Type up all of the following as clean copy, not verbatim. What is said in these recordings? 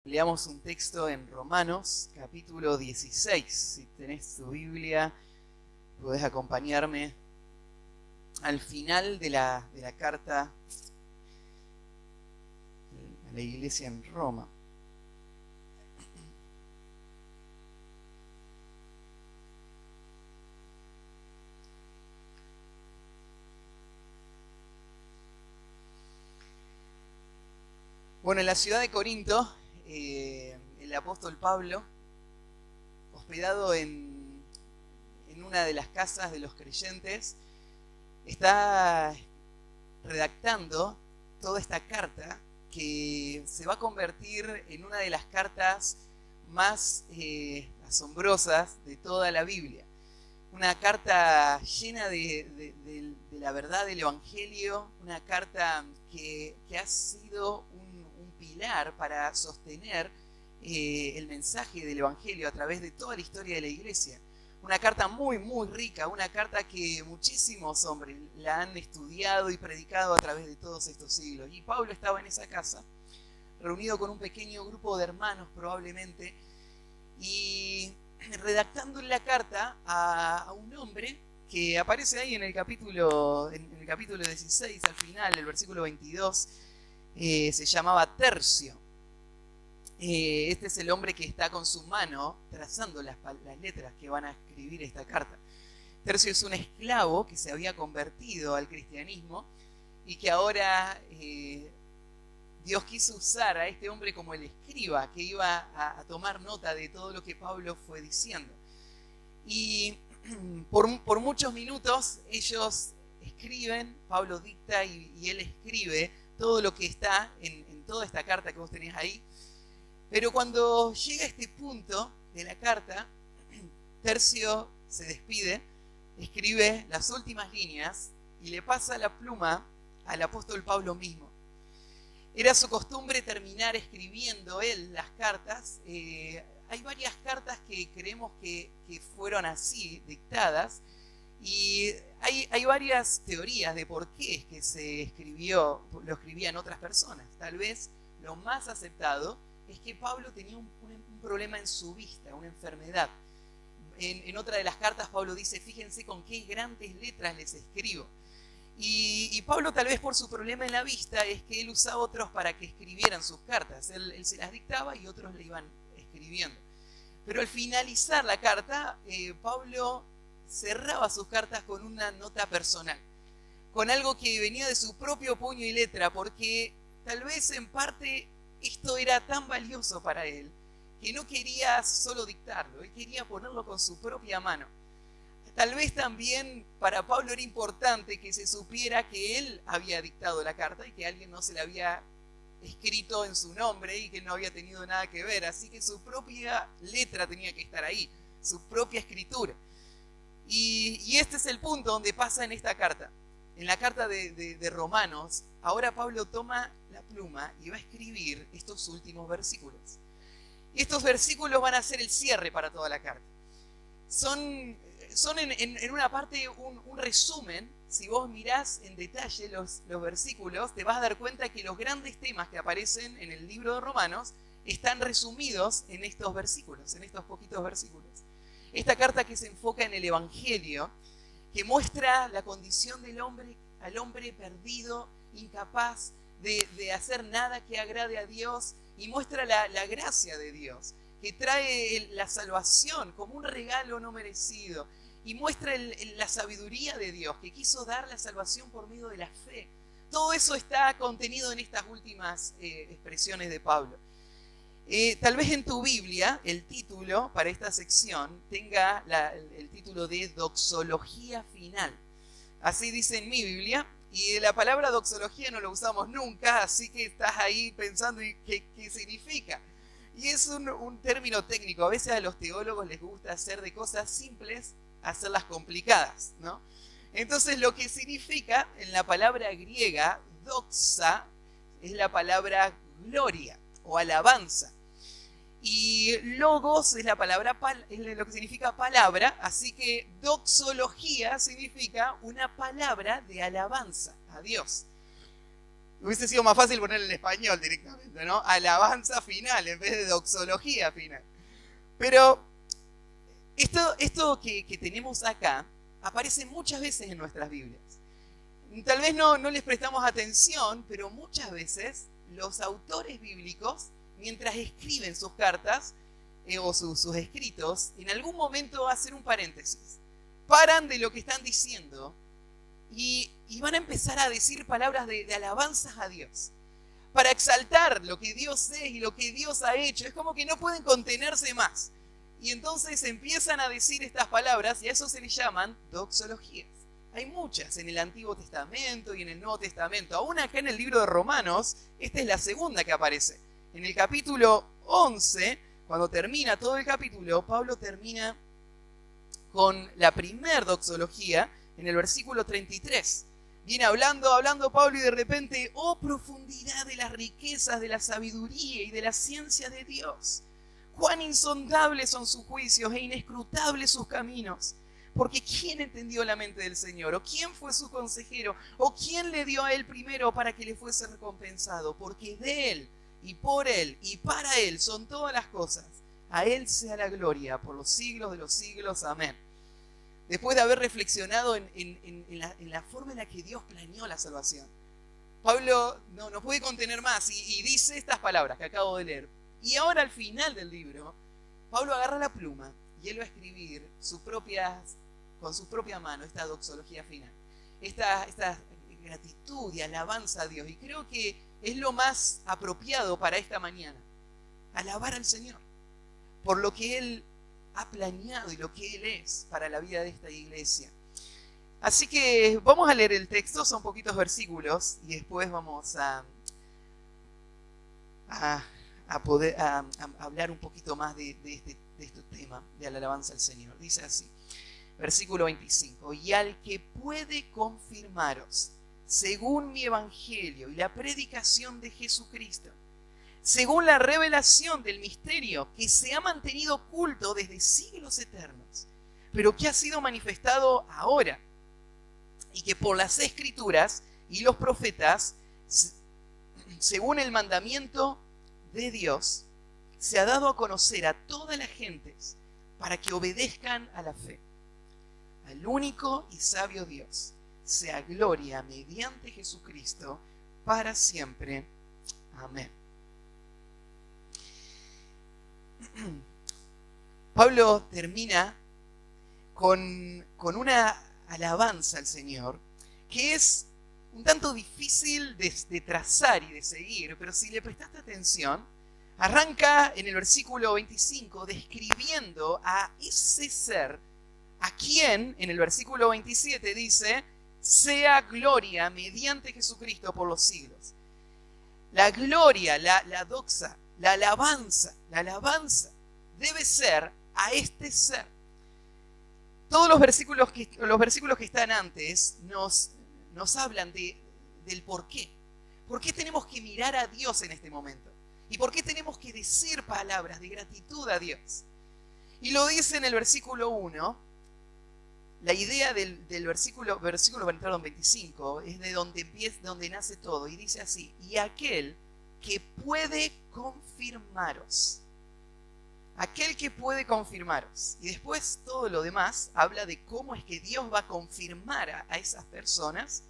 Leamos un texto en Romanos, capítulo 16. Si tenés tu Biblia, podés acompañarme al final de la carta a la iglesia en Roma. Bueno, en la ciudad de Corinto, el apóstol Pablo, hospedado en una de las casas de los creyentes, está redactando toda esta carta que se va a convertir en una de las cartas más asombrosas de toda la Biblia. Una carta llena de la verdad del Evangelio, una carta que ha sido un pilar para sostener el mensaje del Evangelio a través de toda la historia de la iglesia. Una carta muy, muy rica, una carta que muchísimos hombres la han estudiado y predicado a través de todos estos siglos. Y Pablo estaba en esa casa, reunido con un pequeño grupo de hermanos probablemente, y redactando la carta a un hombre que aparece ahí en el capítulo 16, al final, el versículo 22, se llamaba Tercio. Este es el hombre que está con su mano trazando las letras que van a escribir esta carta. Tercio es un esclavo que se había convertido al cristianismo y que ahora Dios quiso usar a este hombre como el escriba que iba a tomar nota de todo lo que Pablo fue diciendo. Y por muchos minutos ellos escriben, Pablo dicta y él escribe todo lo que está en toda esta carta que vos tenés ahí. Pero cuando llega a este punto de la carta, Tercio se despide, escribe las últimas líneas y le pasa la pluma al apóstol Pablo mismo. Era su costumbre terminar escribiendo él las cartas. Hay varias cartas que creemos que fueron así, dictadas, y hay varias teorías de por qué es que lo escribían otras personas. Tal vez lo más aceptado es que Pablo tenía un problema en su vista, una enfermedad. En otra de las cartas Pablo dice, fíjense con qué grandes letras les escribo. Y Pablo, tal vez por su problema en la vista, es que él usaba otros para que escribieran sus cartas. Él se las dictaba y otros le iban escribiendo. Pero al finalizar la carta, Pablo cerraba sus cartas con una nota personal, con algo que venía de su propio puño y letra, porque tal vez en parte esto era tan valioso para él que no quería solo dictarlo, él quería ponerlo con su propia mano. Tal vez también para Pablo era importante que se supiera que él había dictado la carta y que alguien no se la había escrito en su nombre y que no había tenido nada que ver, así que su propia letra tenía que estar ahí, su propia escritura. Y este es el punto donde pasa en esta carta. En la carta de Romanos, ahora Pablo toma la pluma y va a escribir estos últimos versículos. Y estos versículos van a ser el cierre para toda la carta. Son en una parte un resumen. Si vos mirás en detalle los versículos, te vas a dar cuenta que los grandes temas que aparecen en el libro de Romanos están resumidos en estos versículos, en estos poquitos versículos. Esta carta que se enfoca en el Evangelio, que muestra la condición del hombre, al hombre perdido, incapaz de hacer nada que agrade a Dios, y muestra la gracia de Dios, que trae la salvación como un regalo no merecido, y muestra la sabiduría de Dios, que quiso dar la salvación por medio de la fe. Todo eso está contenido en estas últimas expresiones de Pablo. Tal vez en tu Biblia el título para esta sección tenga el título de Doxología Final. Así dice en mi Biblia, y la palabra doxología no lo usamos nunca, así que estás ahí pensando qué significa. Y es un término técnico. A veces a los teólogos les gusta hacer de cosas simples, hacerlas complicadas, ¿no? Entonces lo que significa en la palabra griega, doxa, es la palabra gloria o alabanza. Y logos es la palabra, es lo que significa palabra, así que doxología significa una palabra de alabanza a Dios. Hubiese sido más fácil ponerle en español directamente, ¿no? Alabanza final en vez de doxología final. Pero esto que tenemos acá aparece muchas veces en nuestras Biblias. Tal vez no les prestamos atención, pero muchas veces los autores bíblicos, mientras escriben sus cartas o sus escritos, en algún momento hacen un paréntesis. Paran de lo que están diciendo y van a empezar a decir palabras de alabanzas a Dios, para exaltar lo que Dios es y lo que Dios ha hecho. Es como que no pueden contenerse más. Y entonces empiezan a decir estas palabras y a eso se les llaman doxologías. Hay muchas en el Antiguo Testamento y en el Nuevo Testamento. Aún acá en el libro de Romanos, esta es la segunda que aparece. En el capítulo 11, cuando termina todo el capítulo, Pablo termina con la primer doxología en el versículo 33. Viene hablando Pablo y de repente, oh profundidad de las riquezas, de la sabiduría y de la ciencia de Dios. Cuán insondables son sus juicios e inescrutables sus caminos. Porque ¿quién entendió la mente del Señor? ¿O quién fue su consejero? ¿O quién le dio a él primero para que le fuese recompensado? Porque de él y por él y para él son todas las cosas. A él sea la gloria por los siglos de los siglos. Amén. Después de haber reflexionado en la forma en la que Dios planeó la salvación, Pablo no puede contener más y dice estas palabras que acabo de leer. Y ahora al final del libro, Pablo agarra la pluma y él va a escribir con su propia mano esta doxología final. Esta gratitud y alabanza a Dios. Y creo que es lo más apropiado para esta mañana. Alabar al Señor por lo que Él ha planeado y lo que Él es para la vida de esta iglesia. Así que vamos a leer el texto, son poquitos versículos y después vamos a poder hablar un poquito más de este tema de la alabanza al Señor. Dice así, versículo 25: y al que puede confirmaros, según mi evangelio y la predicación de Jesucristo, según la revelación del misterio que se ha mantenido oculto desde siglos eternos, pero que ha sido manifestado ahora, y que por las Escrituras y los profetas, según el mandamiento de Dios, se ha dado a conocer a todas las gentes para que obedezcan a la fe. Al único y sabio Dios sea gloria mediante Jesucristo para siempre. Amén. Pablo termina con una alabanza al Señor que es un tanto difícil de trazar y de seguir, pero si le prestaste atención, arranca en el versículo 25 describiendo a ese ser a quien en el versículo 27 dice: sea gloria mediante Jesucristo por los siglos. La gloria, la doxa, la alabanza debe ser a este ser. Todos los versículos que están antes nos hablan del por qué. ¿Por qué tenemos que mirar a Dios en este momento? ¿Y por qué tenemos que decir palabras de gratitud a Dios? Y lo dice en el versículo 1. La idea del versículo 25 es de donde nace todo. Y dice así: y aquel que puede confirmaros. Aquel que puede confirmaros. Y después todo lo demás habla de cómo es que Dios va a confirmar a esas personas.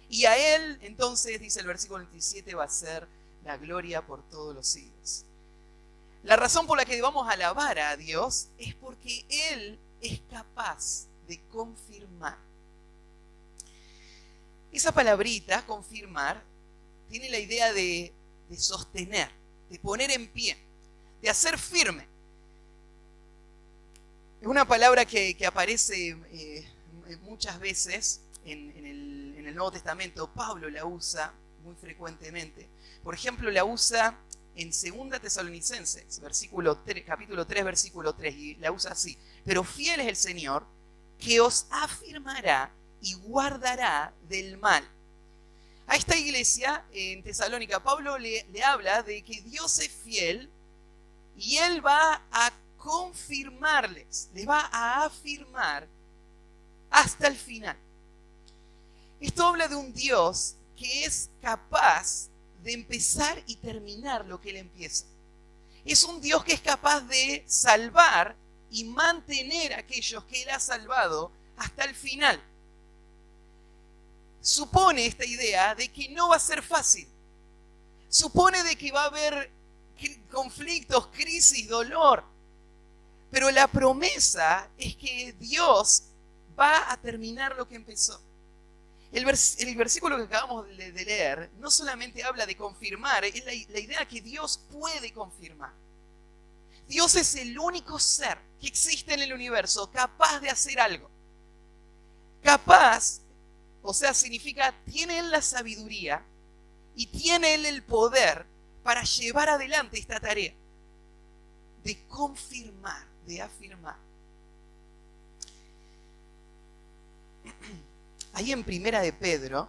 Y a Él, entonces, dice el versículo 27, va a ser la gloria por todos los siglos. La razón por la que vamos a alabar a Dios es porque Él es capaz de confirmar. Esa palabrita, confirmar, tiene la idea de sostener, de poner en pie, de hacer firme. Es una palabra que aparece muchas veces en el Nuevo Testamento. Pablo la usa muy frecuentemente. Por ejemplo, la usa en 2 Tesalonicenses, capítulo 3, versículo 3, y la usa así: pero fiel es el Señor, que os afirmará y guardará del mal. A esta iglesia en Tesalónica, Pablo le habla de que Dios es fiel y Él va a confirmarles, les va a afirmar hasta el final. Esto habla de un Dios que es capaz de empezar y terminar lo que Él empieza. Es un Dios que es capaz de salvar y mantener a aquellos que Él ha salvado hasta el final. Supone esta idea de que no va a ser fácil. Supone de que va a haber conflictos, crisis, dolor. Pero la promesa es que Dios va a terminar lo que empezó. El versículo que acabamos de leer no solamente habla de confirmar, es la idea que Dios puede confirmar. Dios es el único ser que existe en el universo capaz de hacer algo. Capaz, o sea, significa, tiene Él la sabiduría y tiene Él el poder para llevar adelante esta tarea de confirmar, de afirmar. Ahí en Primera de Pedro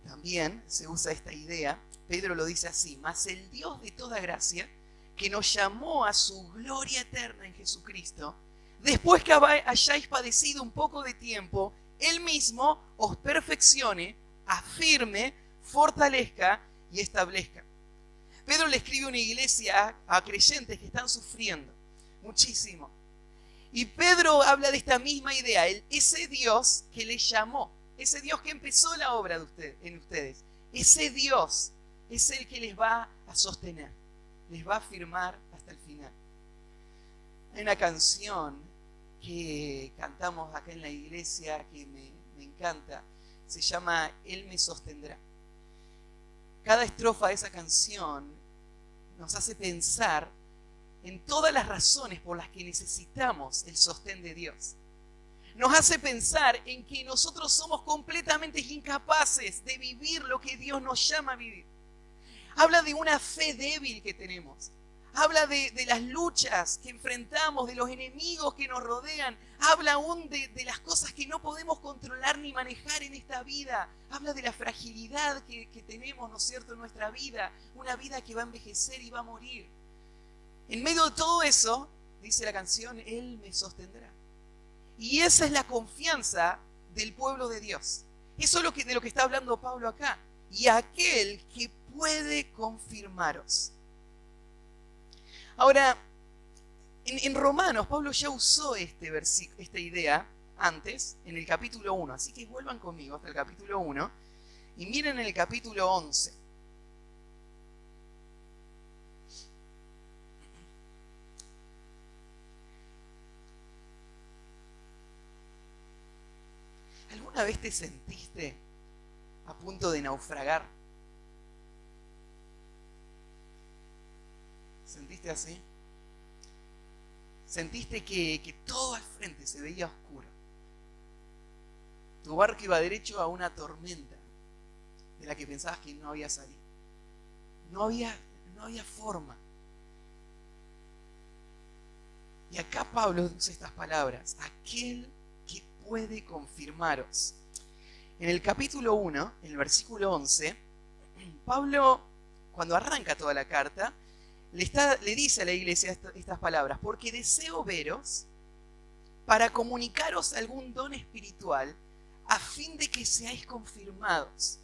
también se usa esta idea. Pedro lo dice así: mas el Dios de toda gracia, que nos llamó a su gloria eterna en Jesucristo, después que hayáis padecido un poco de tiempo, Él mismo os perfeccione, afirme, fortalezca y establezca. Pedro le escribe a una iglesia a creyentes que están sufriendo muchísimo. Y Pedro habla de esta misma idea, ese Dios que les llamó, ese Dios que empezó la obra en ustedes, ese Dios es el que les va a sostener, les va a afirmar hasta el final. Hay una canción que cantamos acá en la iglesia que me encanta, se llama Él me sostendrá. Cada estrofa de esa canción nos hace pensar en todas las razones por las que necesitamos el sostén de Dios. Nos hace pensar en que nosotros somos completamente incapaces de vivir lo que Dios nos llama a vivir. Habla de una fe débil que tenemos. Habla de las luchas que enfrentamos, de los enemigos que nos rodean. Habla aún de las cosas que no podemos controlar ni manejar en esta vida. Habla de la fragilidad que tenemos, ¿no es cierto?, en nuestra vida. Una vida que va a envejecer y va a morir. En medio de todo eso, dice la canción, Él me sostendrá. Y esa es la confianza del pueblo de Dios. Eso es de lo que está hablando Pablo acá. Y aquel que puede confirmaros. Ahora, en Romanos, Pablo ya usó esta idea antes, en el capítulo 1. Así que vuelvan conmigo hasta el capítulo 1 y miren en el capítulo 11. ¿Alguna vez te sentiste a punto de naufragar? ¿Sentiste así? ¿Sentiste que todo al frente se veía oscuro? Tu barco iba derecho a una tormenta de la que pensabas que no había salida. No había forma. Y acá Pablo usa estas palabras: aquel que puede confirmaros. En el capítulo 1, en el versículo 11, Pablo, cuando arranca toda la carta, le dice a la iglesia estas palabras: porque deseo veros para comunicaros algún don espiritual a fin de que seáis confirmados.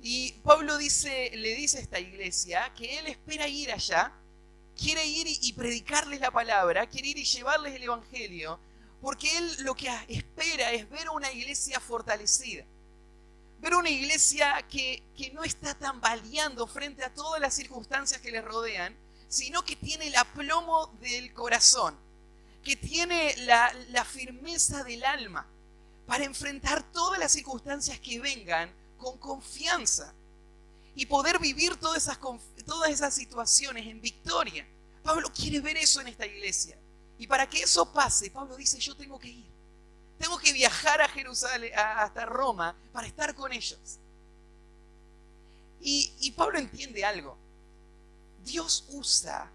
Y Pablo le dice a esta iglesia que él espera ir allá, quiere ir y predicarles la palabra, quiere ir y llevarles el evangelio, porque él lo que espera es ver una iglesia fortalecida. Ver una iglesia que no está tambaleando frente a todas las circunstancias que le rodean, sino que tiene el aplomo del corazón, que tiene la firmeza del alma para enfrentar todas las circunstancias que vengan con confianza y poder vivir todas esas situaciones en victoria. Pablo quiere ver eso en esta iglesia. Y para que eso pase, Pablo dice: yo tengo que ir. Tengo que viajar a Jerusalén, hasta Roma, para estar con ellos. Y Pablo entiende algo. Dios usa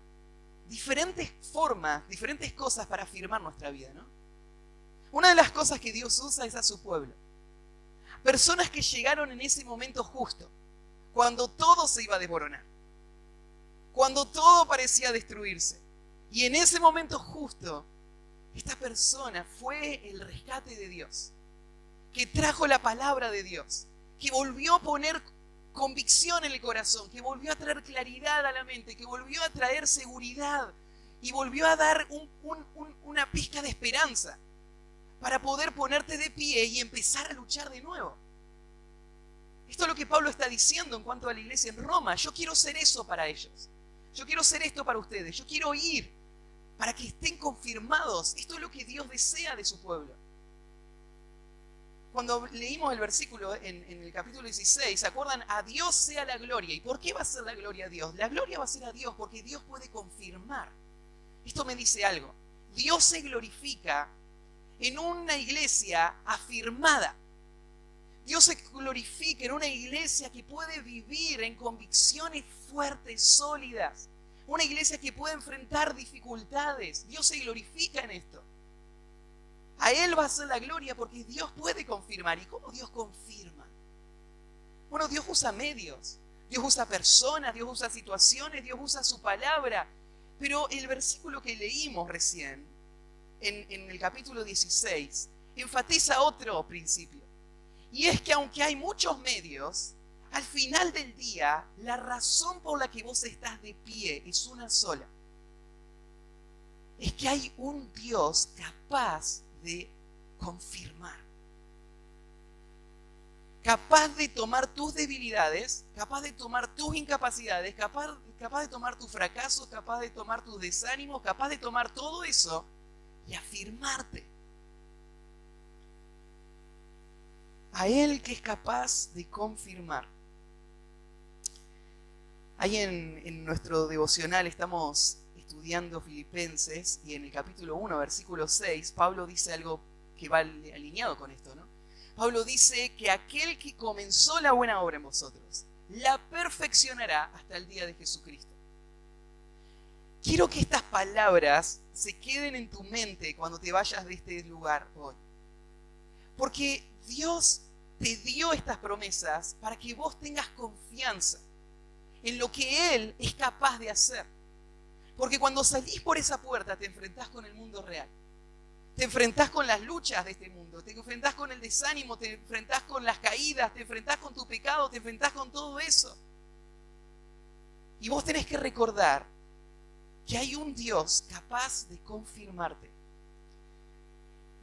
diferentes formas, diferentes cosas para afirmar nuestra vida, ¿no? Una de las cosas que Dios usa es a su pueblo. Personas que llegaron en ese momento justo, cuando todo se iba a desmoronar, cuando todo parecía destruirse. Y en ese momento justo, esta persona fue el rescate de Dios, que trajo la palabra de Dios, que volvió a poner convicción en el corazón, que volvió a traer claridad a la mente, que volvió a traer seguridad y volvió a dar una pizca de esperanza para poder ponerte de pie y empezar a luchar de nuevo. Esto es lo que Pablo está diciendo en cuanto a la iglesia en Roma. Yo quiero ser eso para ellos. Yo quiero ser esto para ustedes. Yo quiero ir para que estén confirmados. Esto es lo que Dios desea de su pueblo. Cuando leímos el versículo en el capítulo 16, ¿se acuerdan? A Dios sea la gloria. ¿Y por qué va a ser la gloria a Dios? La gloria va a ser a Dios porque Dios puede confirmar. Esto me dice algo. Dios se glorifica en una iglesia afirmada. Dios se glorifica en una iglesia que puede vivir en convicciones fuertes, sólidas. Una iglesia que puede enfrentar dificultades. Dios se glorifica en esto. A Él va a ser la gloria porque Dios puede confirmar. ¿Y cómo Dios confirma? Bueno, Dios usa medios. Dios usa personas, Dios usa situaciones, Dios usa su palabra. Pero el versículo que leímos recién, en el capítulo 16, enfatiza otro principio. Y es que aunque hay muchos medios, al final del día, la razón por la que vos estás de pie es una sola. Es que hay un Dios capaz de confirmar. Capaz de tomar tus debilidades, capaz de tomar tus incapacidades, capaz de tomar tus fracasos, capaz de tomar tus desánimos, capaz de tomar todo eso y afirmarte. A Él que es capaz de confirmar. Ahí en nuestro devocional estamos estudiando Filipenses y en el capítulo 1, versículo 6, Pablo dice algo que va alineado con esto, ¿no? Pablo dice que aquel que comenzó la buena obra en vosotros, la perfeccionará hasta el día de Jesucristo. Quiero que estas palabras se queden en tu mente cuando te vayas de este lugar hoy. Porque Dios te dio estas promesas para que vos tengas confianza en lo que Él es capaz de hacer. Porque cuando salís por esa puerta te enfrentás con el mundo real. Te enfrentás con las luchas de este mundo, te enfrentás con el desánimo, te enfrentás con las caídas, te enfrentás con tu pecado, te enfrentás con todo eso. Y vos tenés que recordar que hay un Dios capaz de confirmarte.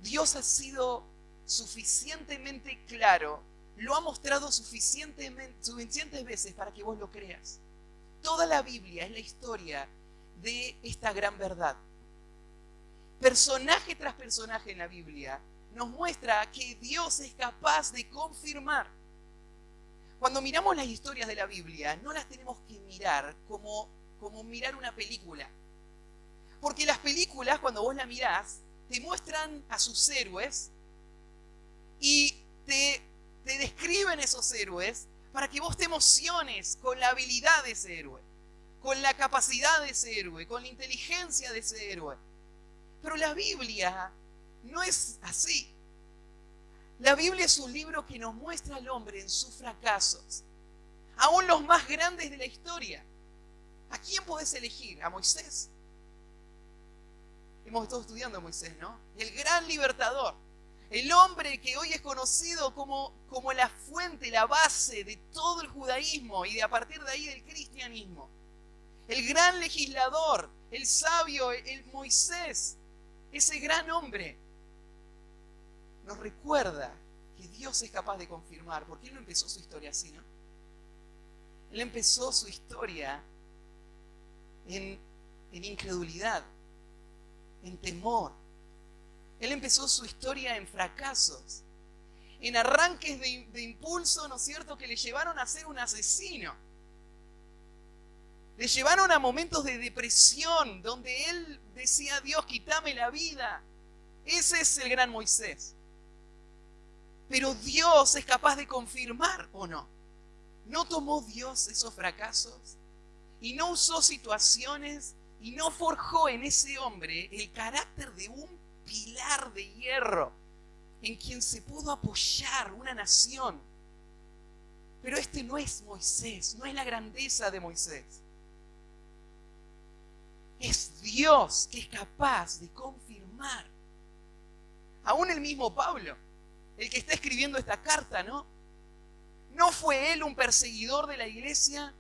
Dios ha sido suficientemente claro, lo ha mostrado suficientes veces para que vos lo creas. Toda la Biblia es la historia de esta gran verdad. Personaje tras personaje en la Biblia nos muestra que Dios es capaz de confirmar. Cuando miramos las historias de la Biblia, no las tenemos que mirar como mirar una película. Porque las películas, cuando vos la mirás, te muestran a sus héroes y te describen esos héroes para que vos te emociones con la habilidad de ese héroe, con la capacidad de ese héroe, con la inteligencia de ese héroe. Pero la Biblia no es así. La Biblia es un libro que nos muestra al hombre en sus fracasos, aún los más grandes de la historia. ¿A quién podés elegir? ¿A Moisés? Hemos estado estudiando a Moisés, ¿no? El gran libertador. El hombre que hoy es conocido como la fuente, la base de todo el judaísmo y de a partir de ahí del cristianismo. El gran legislador, el sabio, el Moisés. Ese gran hombre nos recuerda que Dios es capaz de confirmar, porque Él no empezó su historia así, ¿no? Él empezó su historia en incredulidad, en temor. Él empezó su historia en fracasos, en arranques de impulso, ¿no es cierto?, que le llevaron a ser un asesino. Le llevaron a momentos de depresión, donde él decía: Dios, quítame la vida. Ese es el gran Moisés. Pero Dios es capaz de confirmar, ¿o no? ¿No tomó Dios esos fracasos? ¿Y no usó situaciones? ¿Y no forjó en ese hombre el carácter de un pilar de hierro en quien se pudo apoyar una nación? Pero este no es Moisés, no es la grandeza de Moisés. Es Dios que es capaz de confirmar. Aún el mismo Pablo, el que está escribiendo esta carta, ¿no? ¿No fue él un perseguidor de la iglesia?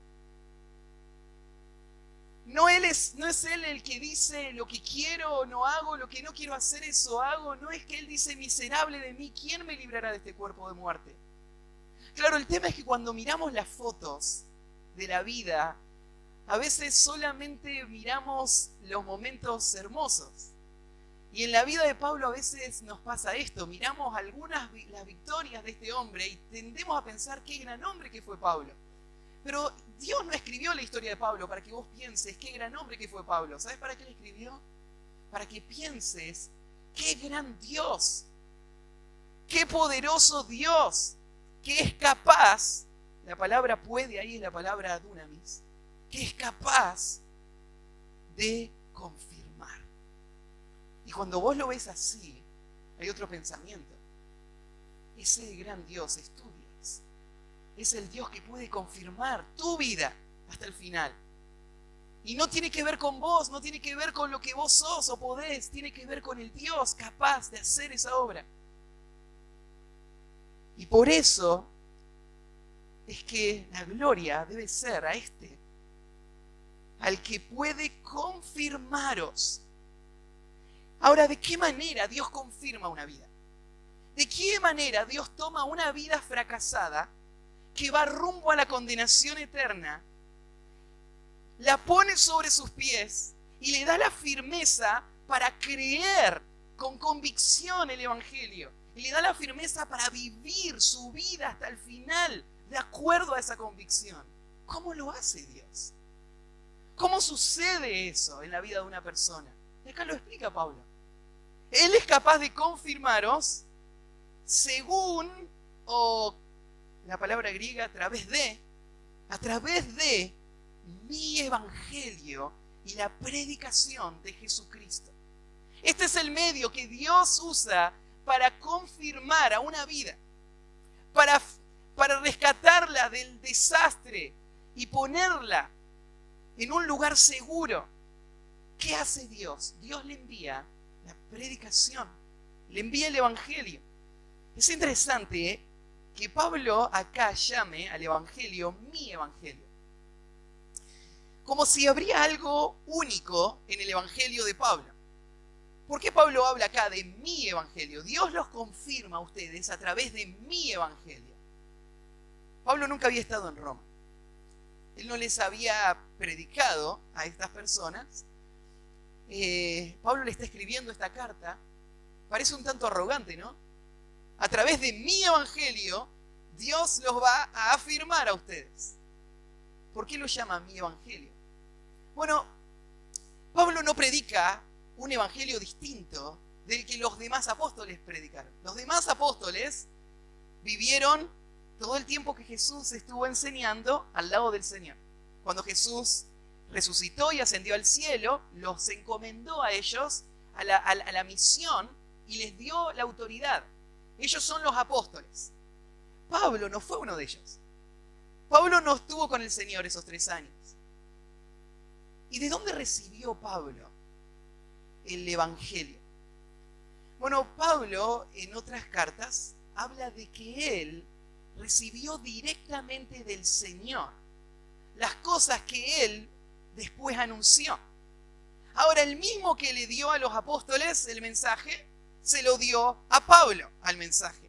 ¿No es él el que dice lo que quiero no hago, lo que no quiero hacer eso hago? ¿No es que él dice miserable de mí, ¿quién me librará de este cuerpo de muerte? Claro, el tema es que cuando miramos las fotos de la vida, a veces solamente miramos los momentos hermosos. Y en la vida de Pablo a veces nos pasa esto, miramos las victorias de este hombre y tendemos a pensar qué gran hombre que fue Pablo. Pero Dios no escribió la historia de Pablo para que vos pienses qué gran hombre que fue Pablo. ¿Sabes para qué la escribió? Para que pienses qué gran Dios, qué poderoso Dios, que es capaz, la palabra puede ahí es la palabra dunamis, que es capaz de confirmar. Y cuando vos lo ves así, hay otro pensamiento. Ese gran Dios es tu Dios. Es el Dios que puede confirmar tu vida hasta el final. Y no tiene que ver con vos, no tiene que ver con lo que vos sos o podés, tiene que ver con el Dios capaz de hacer esa obra. Y por eso es que la gloria debe ser a este, al que puede confirmaros. Ahora, ¿de qué manera Dios confirma una vida? ¿De qué manera Dios toma una vida fracasada que va rumbo a la condenación eterna, la pone sobre sus pies y le da la firmeza para creer con convicción el Evangelio? Y le da la firmeza para vivir su vida hasta el final de acuerdo a esa convicción. ¿Cómo lo hace Dios? ¿Cómo sucede eso en la vida de una persona? Y acá lo explica Pablo. Él es capaz de confirmaros según, o la palabra griega, a través de mi evangelio y la predicación de Jesucristo. Este es el medio que Dios usa para confirmar a una vida, para rescatarla del desastre y ponerla en un lugar seguro. ¿Qué hace Dios? Dios le envía la predicación, le envía el evangelio. Es interesante que Pablo acá llame al evangelio mi evangelio, como si habría algo único en el evangelio de Pablo. ¿Por qué Pablo habla acá de mi evangelio? Dios los confirma a ustedes a través de mi evangelio. Pablo nunca había estado en Roma. Él no les había predicado a estas personas. Pablo le está escribiendo esta carta. Parece un tanto arrogante, ¿no? A través de mi evangelio, Dios los va a afirmar a ustedes. ¿Por qué lo llama mi evangelio? Bueno, Pablo no predica un evangelio distinto del que los demás apóstoles predicaron. Los demás apóstoles vivieron todo el tiempo que Jesús estuvo enseñando al lado del Señor. Cuando Jesús resucitó y ascendió al cielo, los encomendó a ellos a la misión y les dio la autoridad. Ellos son los apóstoles. Pablo no fue uno de ellos. Pablo no estuvo con el Señor esos 3 años. ¿Y de dónde recibió Pablo el evangelio? Bueno, Pablo en otras cartas habla de que él recibió directamente del Señor las cosas que él después anunció. Ahora, el mismo que le dio a los apóstoles el mensaje, se lo dio a Pablo al mensaje.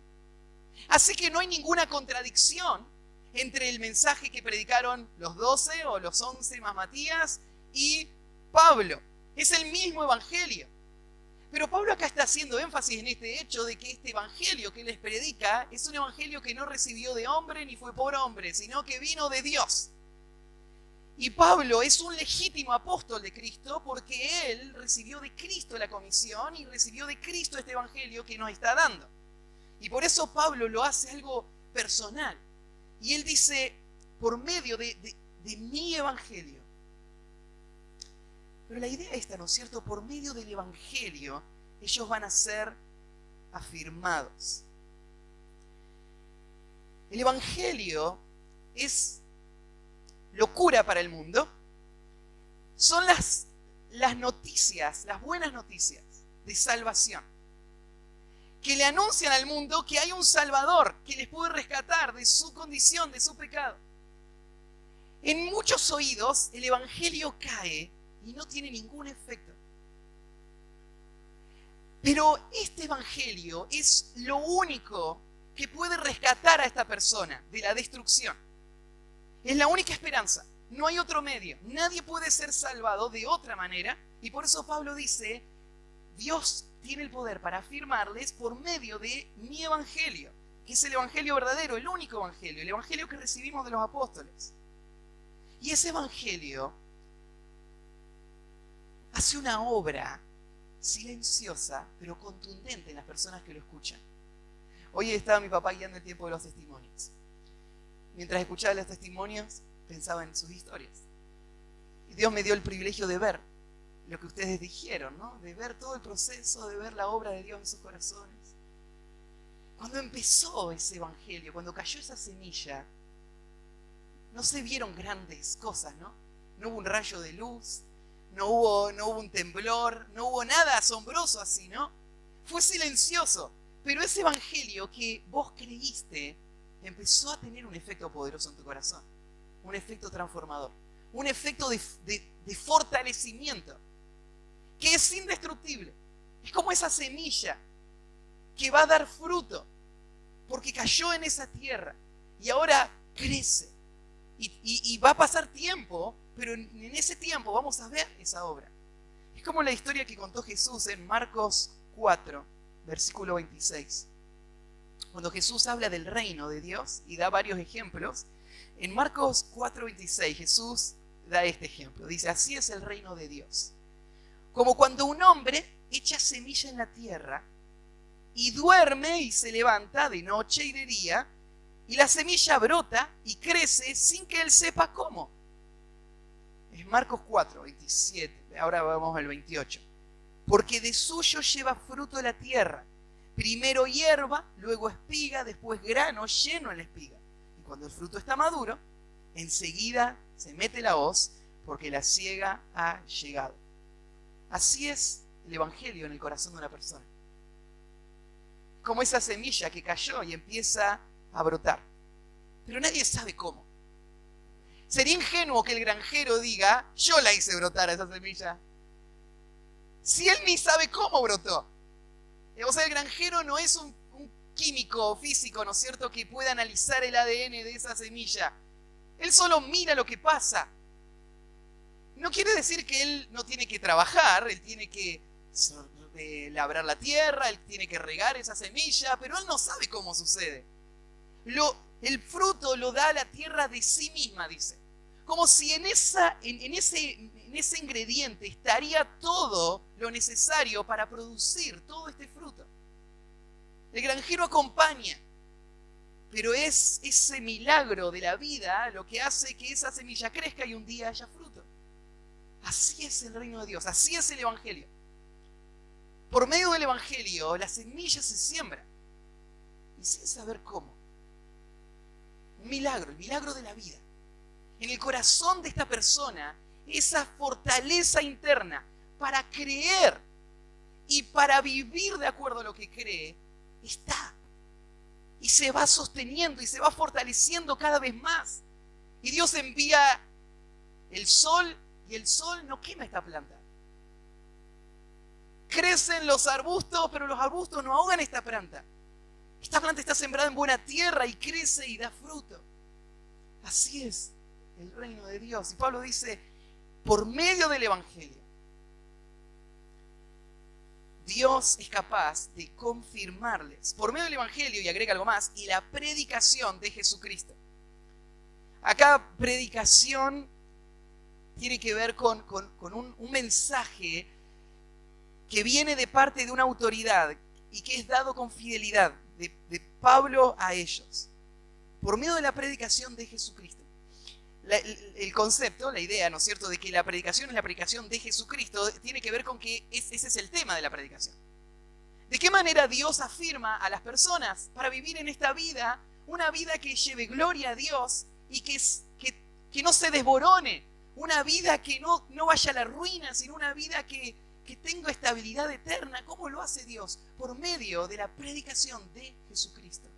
Así que no hay ninguna contradicción entre el mensaje que predicaron los 12 o los 11 más Matías y Pablo. Es el mismo evangelio. Pero Pablo acá está haciendo énfasis en este hecho de que este evangelio que él les predica es un evangelio que no recibió de hombre ni fue por hombre, sino que vino de Dios. Y Pablo es un legítimo apóstol de Cristo porque él recibió de Cristo la comisión y recibió de Cristo este evangelio que nos está dando. Y por eso Pablo lo hace algo personal. Y él dice, por medio de mi evangelio. Pero la idea esta, ¿no es cierto? Por medio del evangelio, ellos van a ser afirmados. El evangelio es locura para el mundo. Son las noticias, las buenas noticias de salvación. que le anuncian al mundo que hay un Salvador que les puede rescatar de su condición, de su pecado. En muchos oídos el Evangelio cae y no tiene ningún efecto. Pero este Evangelio es lo único que puede rescatar a esta persona de la destrucción. Es la única esperanza. No hay otro medio. Nadie puede ser salvado de otra manera. Y por eso Pablo dice, Dios tiene el poder para afirmarles por medio de mi Evangelio, que es el Evangelio verdadero, el único Evangelio, el Evangelio que recibimos de los apóstoles. Y ese Evangelio hace una obra silenciosa, pero contundente en las personas que lo escuchan. Hoy estaba mi papá guiando el tiempo de los testimonios. Mientras escuchaba los testimonios, pensaba en sus historias. Y Dios me dio el privilegio de ver lo que ustedes dijeron, ¿no? De ver todo el proceso, de ver la obra de Dios en sus corazones. Cuando empezó ese Evangelio, cuando cayó esa semilla, no se vieron grandes cosas, ¿no? No hubo un rayo de luz, no hubo un temblor, no hubo nada asombroso así, ¿no? Fue silencioso, pero ese Evangelio que vos creíste empezó a tener un efecto poderoso en tu corazón, un efecto transformador, un efecto de fortalecimiento, que es indestructible. Es como esa semilla que va a dar fruto, porque cayó en esa tierra y ahora crece. Y va a pasar tiempo, pero en ese tiempo vamos a ver esa obra. Es como la historia que contó Jesús en Marcos 4, versículo 26. Cuando Jesús habla del reino de Dios y da varios ejemplos, en Marcos 4, 26 Jesús da este ejemplo. Dice, así es el reino de Dios. Como cuando un hombre echa semilla en la tierra y duerme y se levanta de noche y de día, y la semilla brota y crece sin que él sepa cómo. Es Marcos 4, 27. Ahora vamos al 28. Porque de suyo lleva fruto la tierra. Primero hierba, luego espiga, después grano lleno en la espiga. Y cuando el fruto está maduro, enseguida se mete la hoz, porque la siega ha llegado. Así es el Evangelio en el corazón de una persona. Como esa semilla que cayó y empieza a brotar. Pero nadie sabe cómo. Sería ingenuo que el granjero diga, yo la hice brotar a esa semilla. Si él ni sabe cómo brotó. O sea, el granjero no es un químico físico, ¿no es cierto?, que pueda analizar el ADN de esa semilla. Él solo mira lo que pasa. No quiere decir que él no tiene que trabajar, él tiene que labrar la tierra, él tiene que regar esa semilla, pero él no sabe cómo sucede. El fruto lo da la tierra de sí misma, dice. Como si en ese ingrediente estaría todo lo necesario para producir todo este fruto. El granjero acompaña, pero es ese milagro de la vida lo que hace que esa semilla crezca y un día haya fruto. Así es el reino de Dios, así es el Evangelio. Por medio del Evangelio, la semilla se siembra y sin saber cómo. Un milagro, el milagro de la vida. En el corazón de esta persona, esa fortaleza interna para creer y para vivir de acuerdo a lo que cree, está. Y se va sosteniendo y se va fortaleciendo cada vez más. Y Dios envía el sol y el sol no quema esta planta. Crecen los arbustos, pero los arbustos no ahogan esta planta. Esta planta está sembrada en buena tierra y crece y da fruto. Así es el reino de Dios. Y Pablo dice, por medio del Evangelio, Dios es capaz de confirmarles, por medio del Evangelio, y agrega algo más, y la predicación de Jesucristo. Acá predicación tiene que ver con un mensaje que viene de parte de una autoridad y que es dado con fidelidad de Pablo a ellos. Por medio de la predicación de Jesucristo. El concepto, la idea, ¿no es cierto?, de que la predicación es la predicación de Jesucristo, tiene que ver con que ese es el tema de la predicación. ¿De qué manera Dios afirma a las personas para vivir en esta vida, una vida que lleve gloria a Dios y que no se desborone, una vida que no vaya a la ruina, sino una vida que que tengo estabilidad eterna. ¿Cómo lo hace Dios? Por medio de la predicación de Jesucristo.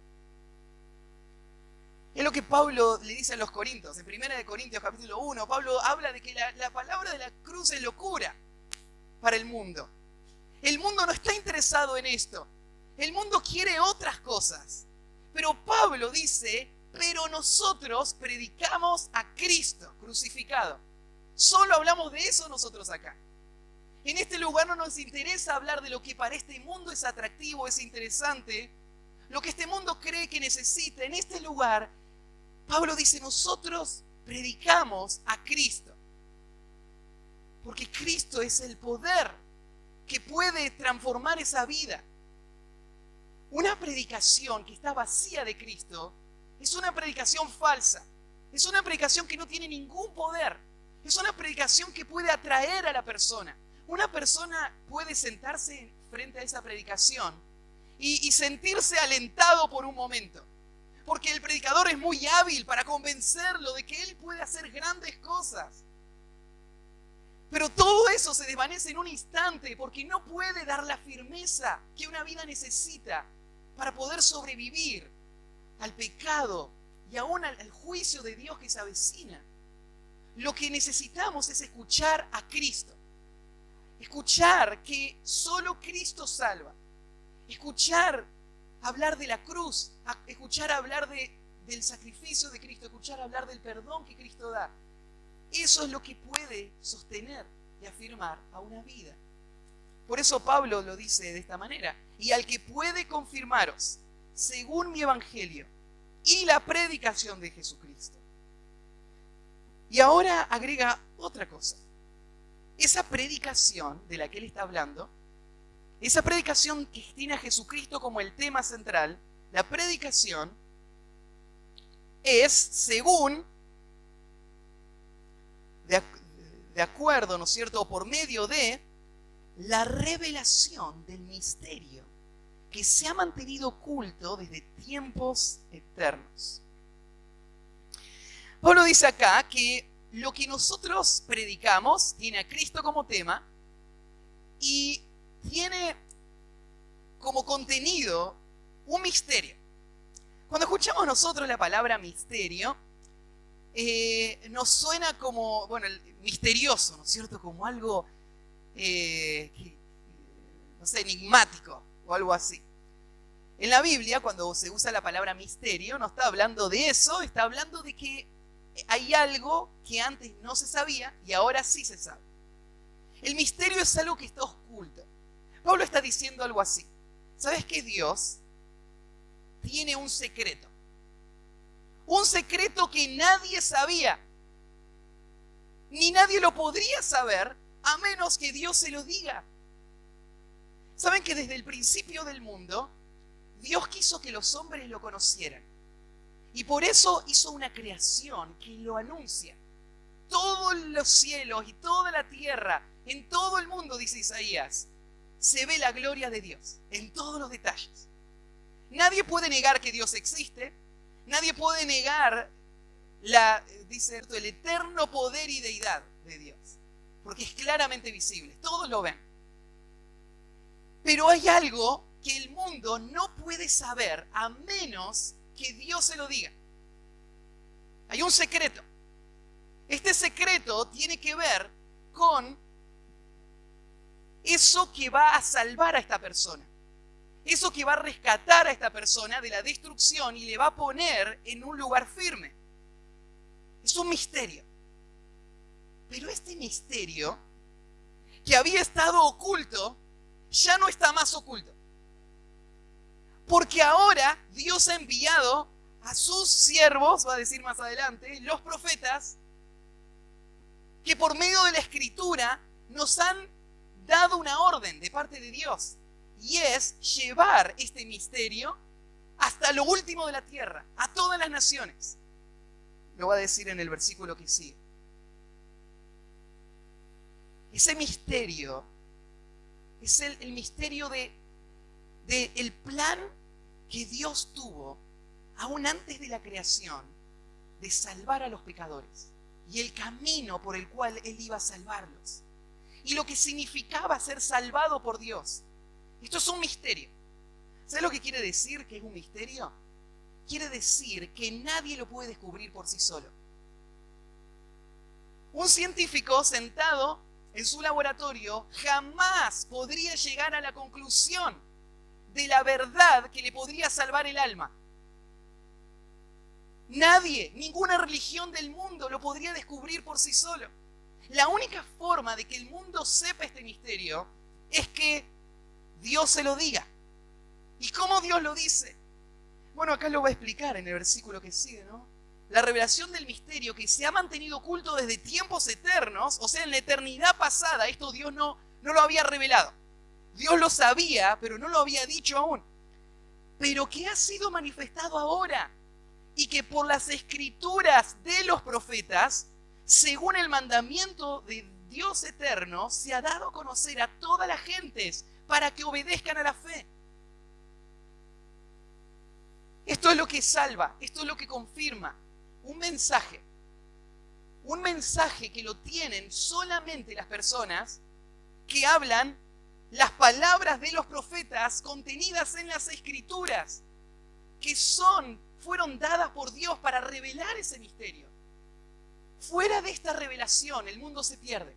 Es lo que Pablo le dice a los Corintios. En 1 Corintios capítulo 1, Pablo habla de que la palabra de la cruz es locura para el mundo. El mundo no está interesado en esto. El mundo quiere otras cosas. Pero Pablo dice, pero nosotros predicamos a Cristo crucificado. Solo hablamos de eso nosotros acá. En este lugar no nos interesa hablar de lo que para este mundo es atractivo, es interesante, lo que este mundo cree que necesita. En este lugar, Pablo dice, nosotros predicamos a Cristo. Porque Cristo es el poder que puede transformar esa vida. Una predicación que está vacía de Cristo es una predicación falsa. Es una predicación que no tiene ningún poder. Es una predicación que puede atraer a la persona. Una persona puede sentarse frente a esa predicación y sentirse alentado por un momento. Porque el predicador es muy hábil para convencerlo de que él puede hacer grandes cosas. Pero todo eso se desvanece en un instante porque no puede dar la firmeza que una vida necesita para poder sobrevivir al pecado y aún al juicio de Dios que se avecina. Lo que necesitamos es escuchar a Cristo. Escuchar que solo Cristo salva. Escuchar hablar de la cruz. Escuchar hablar del sacrificio de Cristo. Escuchar hablar del perdón que Cristo da. Eso es lo que puede sostener y afirmar a una vida. Por eso Pablo lo dice de esta manera. Y al que puede confirmaros, según mi evangelio y la predicación de Jesucristo. Y ahora agrega otra cosa. Esa predicación de la que él está hablando, esa predicación que tiene a Jesucristo como el tema central, la predicación es según, de acuerdo, ¿no es cierto?, o por medio de la revelación del misterio que se ha mantenido oculto desde tiempos eternos. Pablo dice acá que lo que nosotros predicamos tiene a Cristo como tema y tiene como contenido un misterio. Cuando escuchamos nosotros la palabra misterio, nos suena como, misterioso, ¿no es cierto? Como algo, no sé, enigmático o algo así. En la Biblia, cuando se usa la palabra misterio, no está hablando de eso, está hablando de que hay algo que antes no se sabía y ahora sí se sabe. El misterio es algo que está oculto. Pablo está diciendo algo así. ¿Sabes que Dios tiene un secreto? Un secreto que nadie sabía. Ni nadie lo podría saber a menos que Dios se lo diga. ¿Saben que desde el principio del mundo, Dios quiso que los hombres lo conocieran? Y por eso hizo una creación que lo anuncia. Todos los cielos y toda la tierra, en todo el mundo, dice Isaías, se ve la gloria de Dios, en todos los detalles. Nadie puede negar que Dios existe. Nadie puede negar dice el eterno poder y deidad de Dios. Porque es claramente visible. Todos lo ven. Pero hay algo que el mundo no puede saber a menos que Dios se lo diga. Hay un secreto. Este secreto tiene que ver con eso que va a salvar a esta persona. Eso que va a rescatar a esta persona de la destrucción y le va a poner en un lugar firme. Es un misterio. Pero este misterio que había estado oculto, ya no está más oculto. Porque ahora Dios ha enviado a sus siervos, va a decir más adelante, los profetas, que por medio de la Escritura nos han dado una orden de parte de Dios. Y es llevar este misterio hasta lo último de la tierra, a todas las naciones. Lo va a decir en el versículo que sigue. Ese misterio es el misterio del plan que Dios tuvo aún antes de la creación de salvar a los pecadores y el camino por el cual Él iba a salvarlos. y lo que significaba ser salvado por Dios. Esto es un misterio. ¿Sabes lo que quiere decir que es un misterio? Quiere decir que nadie lo puede descubrir por sí solo. Un científico sentado en su laboratorio jamás podría llegar a la conclusión de la verdad que le podría salvar el alma. Nadie, ninguna religión del mundo lo podría descubrir por sí solo. La única forma de que el mundo sepa este misterio es que Dios se lo diga. ¿Y cómo Dios lo dice? Bueno, acá lo va a explicar en el versículo que sigue, ¿no? La revelación del misterio que se ha mantenido oculto desde tiempos eternos, o sea, en la eternidad pasada, esto Dios no lo había revelado. Dios lo sabía, pero no lo había dicho aún. Pero que ha sido manifestado ahora y que por las escrituras de los profetas, según el mandamiento de Dios eterno, se ha dado a conocer a todas las gentes para que obedezcan a la fe. Esto es lo que salva, esto es lo que confirma. Un mensaje que lo tienen solamente las personas que hablan las palabras de los profetas contenidas en las escrituras, que fueron dadas por Dios para revelar ese misterio. Fuera de esta revelación, el mundo se pierde.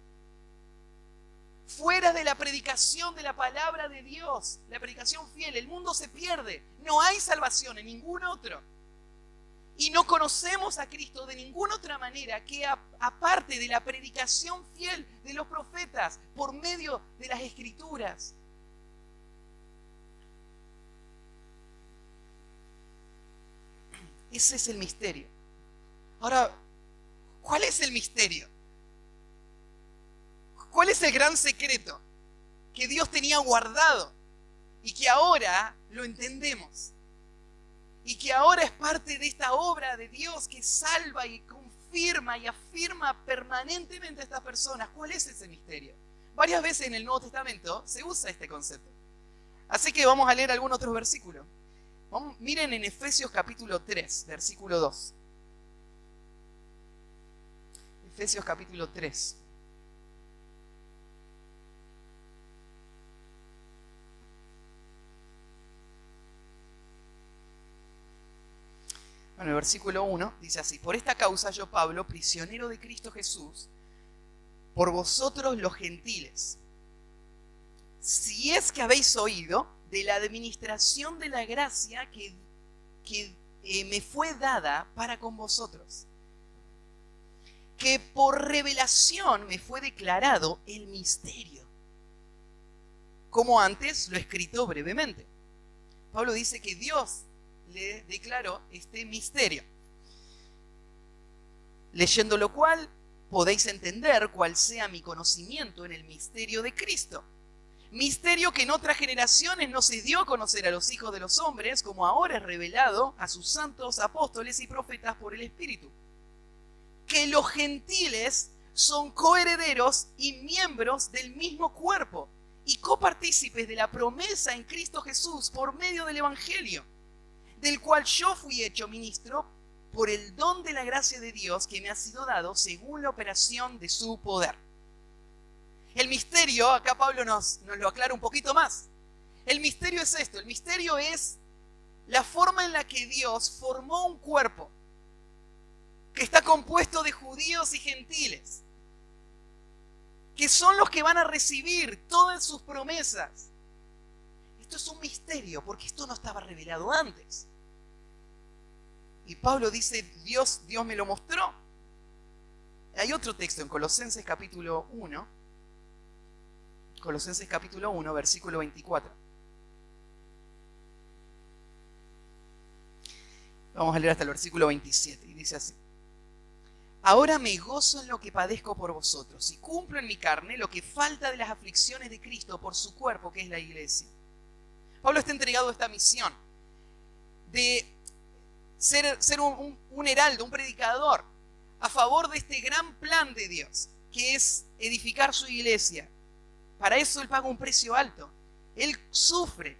Fuera de la predicación de la palabra de Dios, la predicación fiel, el mundo se pierde. No hay salvación en ningún otro. Y no conocemos a Cristo de ninguna otra manera que aparte de la predicación fiel de los profetas por medio de las escrituras. Ese es el misterio. Ahora, ¿cuál es el misterio? ¿Cuál es el gran secreto que Dios tenía guardado y que ahora lo entendemos? Y que ahora es parte de esta obra de Dios que salva y confirma y afirma permanentemente a estas personas. ¿Cuál es ese misterio? Varias veces en el Nuevo Testamento se usa este concepto. Así que vamos a leer algún otro versículo. Miren en Efesios capítulo 3, versículo 2. Efesios capítulo 3. Bueno, el versículo 1 dice así: por esta causa yo, Pablo, prisionero de Cristo Jesús, por vosotros los gentiles, si es que habéis oído de la administración de la gracia que me fue dada para con vosotros, que por revelación me fue declarado el misterio, como antes lo he escrito brevemente. Pablo dice que Dios le declaró este misterio, leyendo lo cual podéis entender cuál sea mi conocimiento en el misterio de Cristo. Misterio que en otras generaciones no se dio a conocer a los hijos de los hombres, como ahora es revelado a sus santos apóstoles y profetas por el Espíritu. Que los gentiles son coherederos y miembros del mismo cuerpo y copartícipes de la promesa en Cristo Jesús por medio del Evangelio, del cual yo fui hecho ministro por el don de la gracia de Dios que me ha sido dado según la operación de su poder. El misterio, acá Pablo nos lo aclara un poquito más. El misterio es esto, el misterio es la forma en la que Dios formó un cuerpo que está compuesto de judíos y gentiles, que son los que van a recibir todas sus promesas. Esto es un misterio porque esto no estaba revelado antes. Y Pablo dice, Dios me lo mostró. Hay otro texto en Colosenses capítulo 1, versículo 24. Vamos a leer hasta el versículo 27 y dice así: ahora me gozo en lo que padezco por vosotros y cumplo en mi carne lo que falta de las aflicciones de Cristo por su cuerpo, que es la iglesia. Pablo está entregado a esta misión de ser un heraldo, un predicador a favor de este gran plan de Dios, que es edificar su iglesia. Para eso él paga un precio alto. Él sufre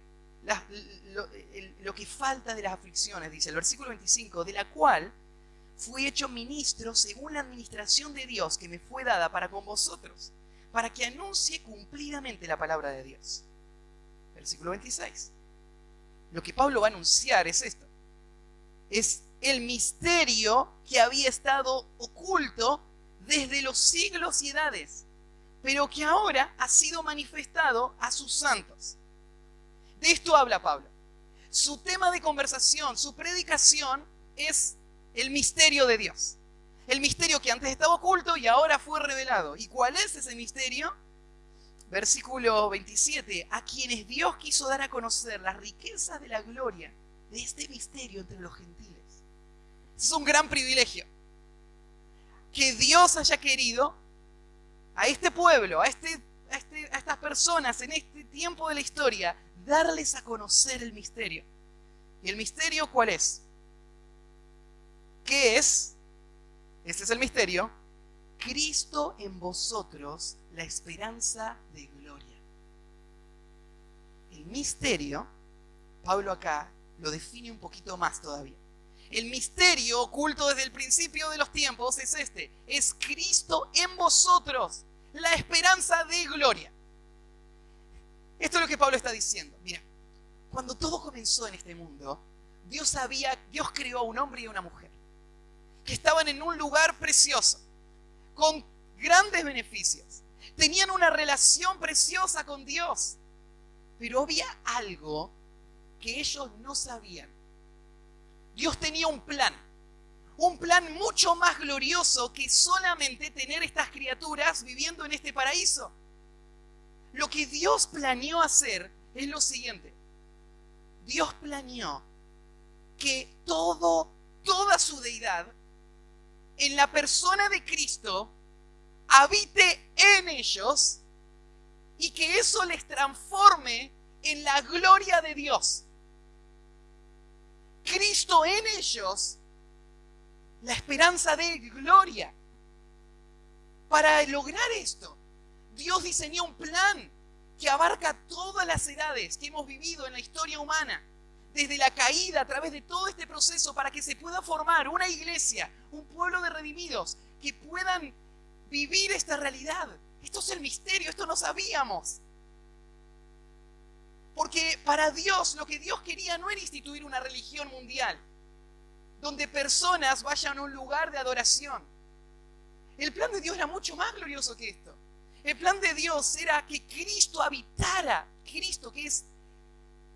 lo que falta de las aflicciones, dice el versículo 25, de la cual fui hecho ministro según la administración de Dios que me fue dada para con vosotros, para que anuncie cumplidamente la palabra de Dios. Versículo 26. Lo que Pablo va a anunciar es esto. Es el misterio que había estado oculto desde los siglos y edades, pero que ahora ha sido manifestado a sus santos. De esto habla Pablo. Su tema de conversación, su predicación es el misterio de Dios. El misterio que antes estaba oculto y ahora fue revelado. ¿Y cuál es ese misterio? Versículo 27. A quienes Dios quiso dar a conocer las riquezas de la gloria de este misterio entre los gentiles. Es un gran privilegio. Que Dios haya querido a este pueblo, a estas personas en este tiempo de la historia, darles a conocer el misterio. ¿Y el misterio cuál es? ¿Qué es? Este es el misterio. Cristo en vosotros, la esperanza de gloria. El misterio, Pablo acá lo define un poquito más todavía. El misterio oculto desde el principio de los tiempos es este. Es Cristo en vosotros, la esperanza de gloria. Esto es lo que Pablo está diciendo. Mira, cuando todo comenzó en este mundo, Dios creó a un hombre y a una mujer que estaban en un lugar precioso, con grandes beneficios. Tenían una relación preciosa con Dios, pero había algo que ellos no sabían. Dios tenía un plan mucho más glorioso que solamente tener estas criaturas viviendo en este paraíso. Lo que Dios planeó hacer es lo siguiente. Dios planeó que toda su deidad en la persona de Cristo habite en ellos y que eso les transforme en la gloria de Dios. Cristo en ellos, la esperanza de gloria. Para lograr esto, Dios diseñó un plan que abarca todas las edades que hemos vivido en la historia humana, desde la caída, a través de todo este proceso, para que se pueda formar una iglesia, un pueblo de redimidos, que puedan vivir esta realidad. Esto es el misterio, esto no sabíamos. Porque para Dios, lo que Dios quería no era instituir una religión mundial, donde personas vayan a un lugar de adoración. El plan de Dios era mucho más glorioso que esto. El plan de Dios era que Cristo habitara, Cristo que es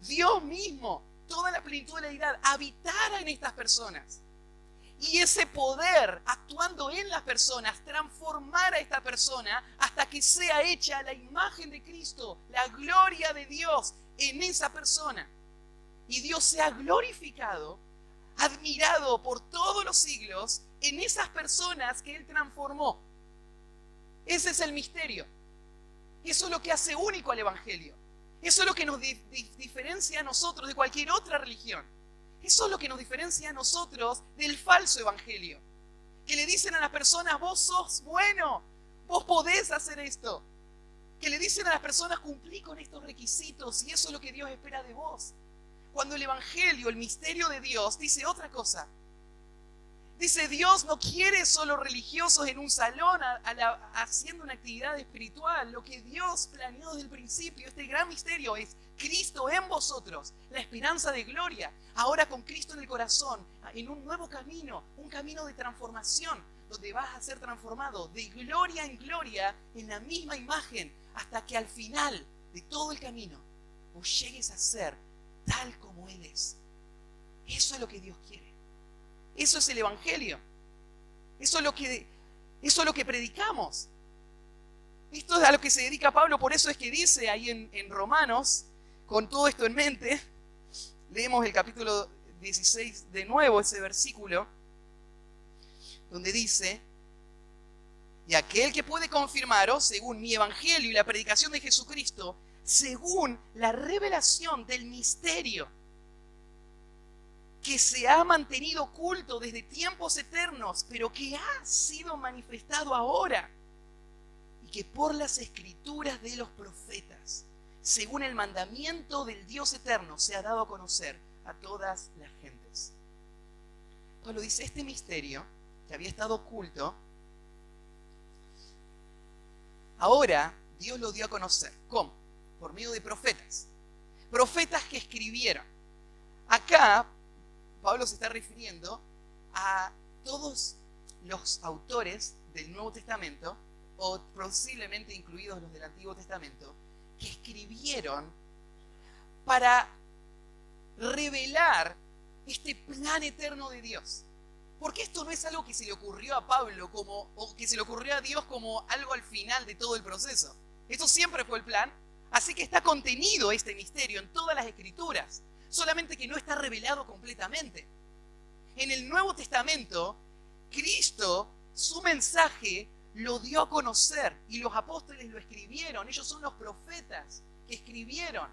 Dios mismo, toda la plenitud de la deidad, habitara en estas personas. Y ese poder, actuando en las personas, transformar a esta persona hasta que sea hecha la imagen de Cristo, la gloria de Dios en esa persona. Y Dios sea glorificado, admirado por todos los siglos en esas personas que Él transformó. Ese es el misterio. Eso es lo que hace único al Evangelio. Eso es lo que nos diferencia a nosotros de cualquier otra religión. Eso es lo que nos diferencia a nosotros del falso evangelio. Que le dicen a las personas, vos sos bueno, vos podés hacer esto. Que le dicen a las personas, cumplí con estos requisitos y eso es lo que Dios espera de vos. Cuando el evangelio, el misterio de Dios, dice otra cosa. Dice, Dios no quiere solo religiosos en un salón haciendo una actividad espiritual. Lo que Dios planeó desde el principio, este gran misterio, es Cristo en vosotros, la esperanza de gloria. Ahora con Cristo en el corazón, en un nuevo camino, un camino de transformación, donde vas a ser transformado de gloria en gloria en la misma imagen, hasta que al final de todo el camino vos llegues a ser tal como Él es. Eso es lo que Dios quiere. Eso es el evangelio. Eso es lo que predicamos. Esto es a lo que se dedica Pablo. Por eso es que dice ahí en Romanos, con todo esto en mente, leemos el capítulo 16 de nuevo, ese versículo, donde dice, y aquel que puede confirmaros, según mi evangelio y la predicación de Jesucristo, según la revelación del misterio que se ha mantenido oculto desde tiempos eternos, pero que ha sido manifestado ahora, y que por las escrituras de los profetas, según el mandamiento del Dios eterno, se ha dado a conocer a todas las gentes. Pablo dice, este misterio que había estado oculto, Ahora Dios lo dio a conocer. ¿Cómo? Por medio de profetas. Profetas que escribieron. Acá Pablo se está refiriendo a todos los autores del Nuevo Testamento, o posiblemente incluidos los del Antiguo Testamento, que escribieron para revelar este plan eterno de Dios. Porque esto no es algo que se le ocurrió a Pablo o que se le ocurrió a Dios como algo al final de todo el proceso. Esto siempre fue el plan, así que está contenido este misterio en todas las Escrituras, solamente que no está revelado completamente. En el Nuevo Testamento, Cristo, su mensaje, lo dio a conocer y los apóstoles lo escribieron. Ellos son los profetas que escribieron.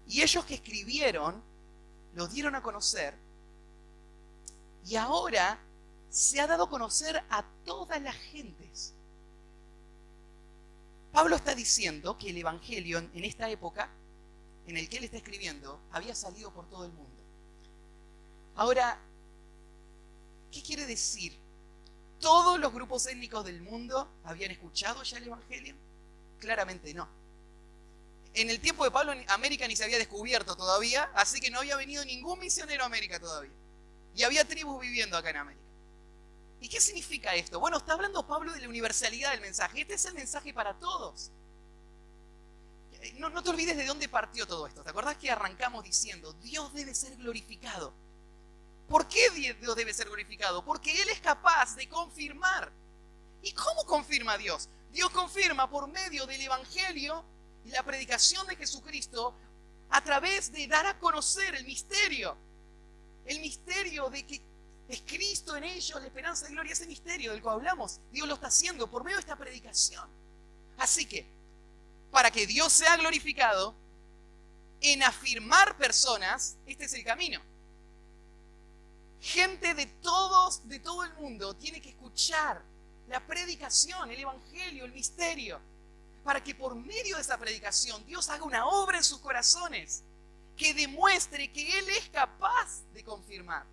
Y ellos que escribieron, lo dieron a conocer. Y ahora se ha dado a conocer a todas las gentes. Pablo está diciendo que el Evangelio en esta época, en el que él está escribiendo, había salido por todo el mundo. Ahora, ¿qué quiere decir? ¿Todos los grupos étnicos del mundo habían escuchado ya el Evangelio? Claramente no. En el tiempo de Pablo, América ni se había descubierto todavía, así que no había venido ningún misionero a América todavía. Y había tribus viviendo acá en América. ¿Y qué significa esto? Bueno, está hablando Pablo de la universalidad del mensaje. Este es el mensaje para todos. No te olvides de dónde partió todo esto. ¿Te acordás que arrancamos diciendo, Dios debe ser glorificado? ¿Por qué Dios debe ser glorificado? Porque Él es capaz de confirmar. ¿Y cómo confirma Dios? Dios confirma por medio del Evangelio y la predicación de Jesucristo a través de dar a conocer el misterio. El misterio de que es Cristo en ellos, la esperanza de gloria, ese misterio del cual hablamos. Dios lo está haciendo por medio de esta predicación. Así que, para que Dios sea glorificado, en afirmar personas, este es el camino. Gente de todo el mundo tiene que escuchar la predicación, el Evangelio, el misterio, para que por medio de esa predicación Dios haga una obra en sus corazones que demuestre que Él es capaz de confirmar.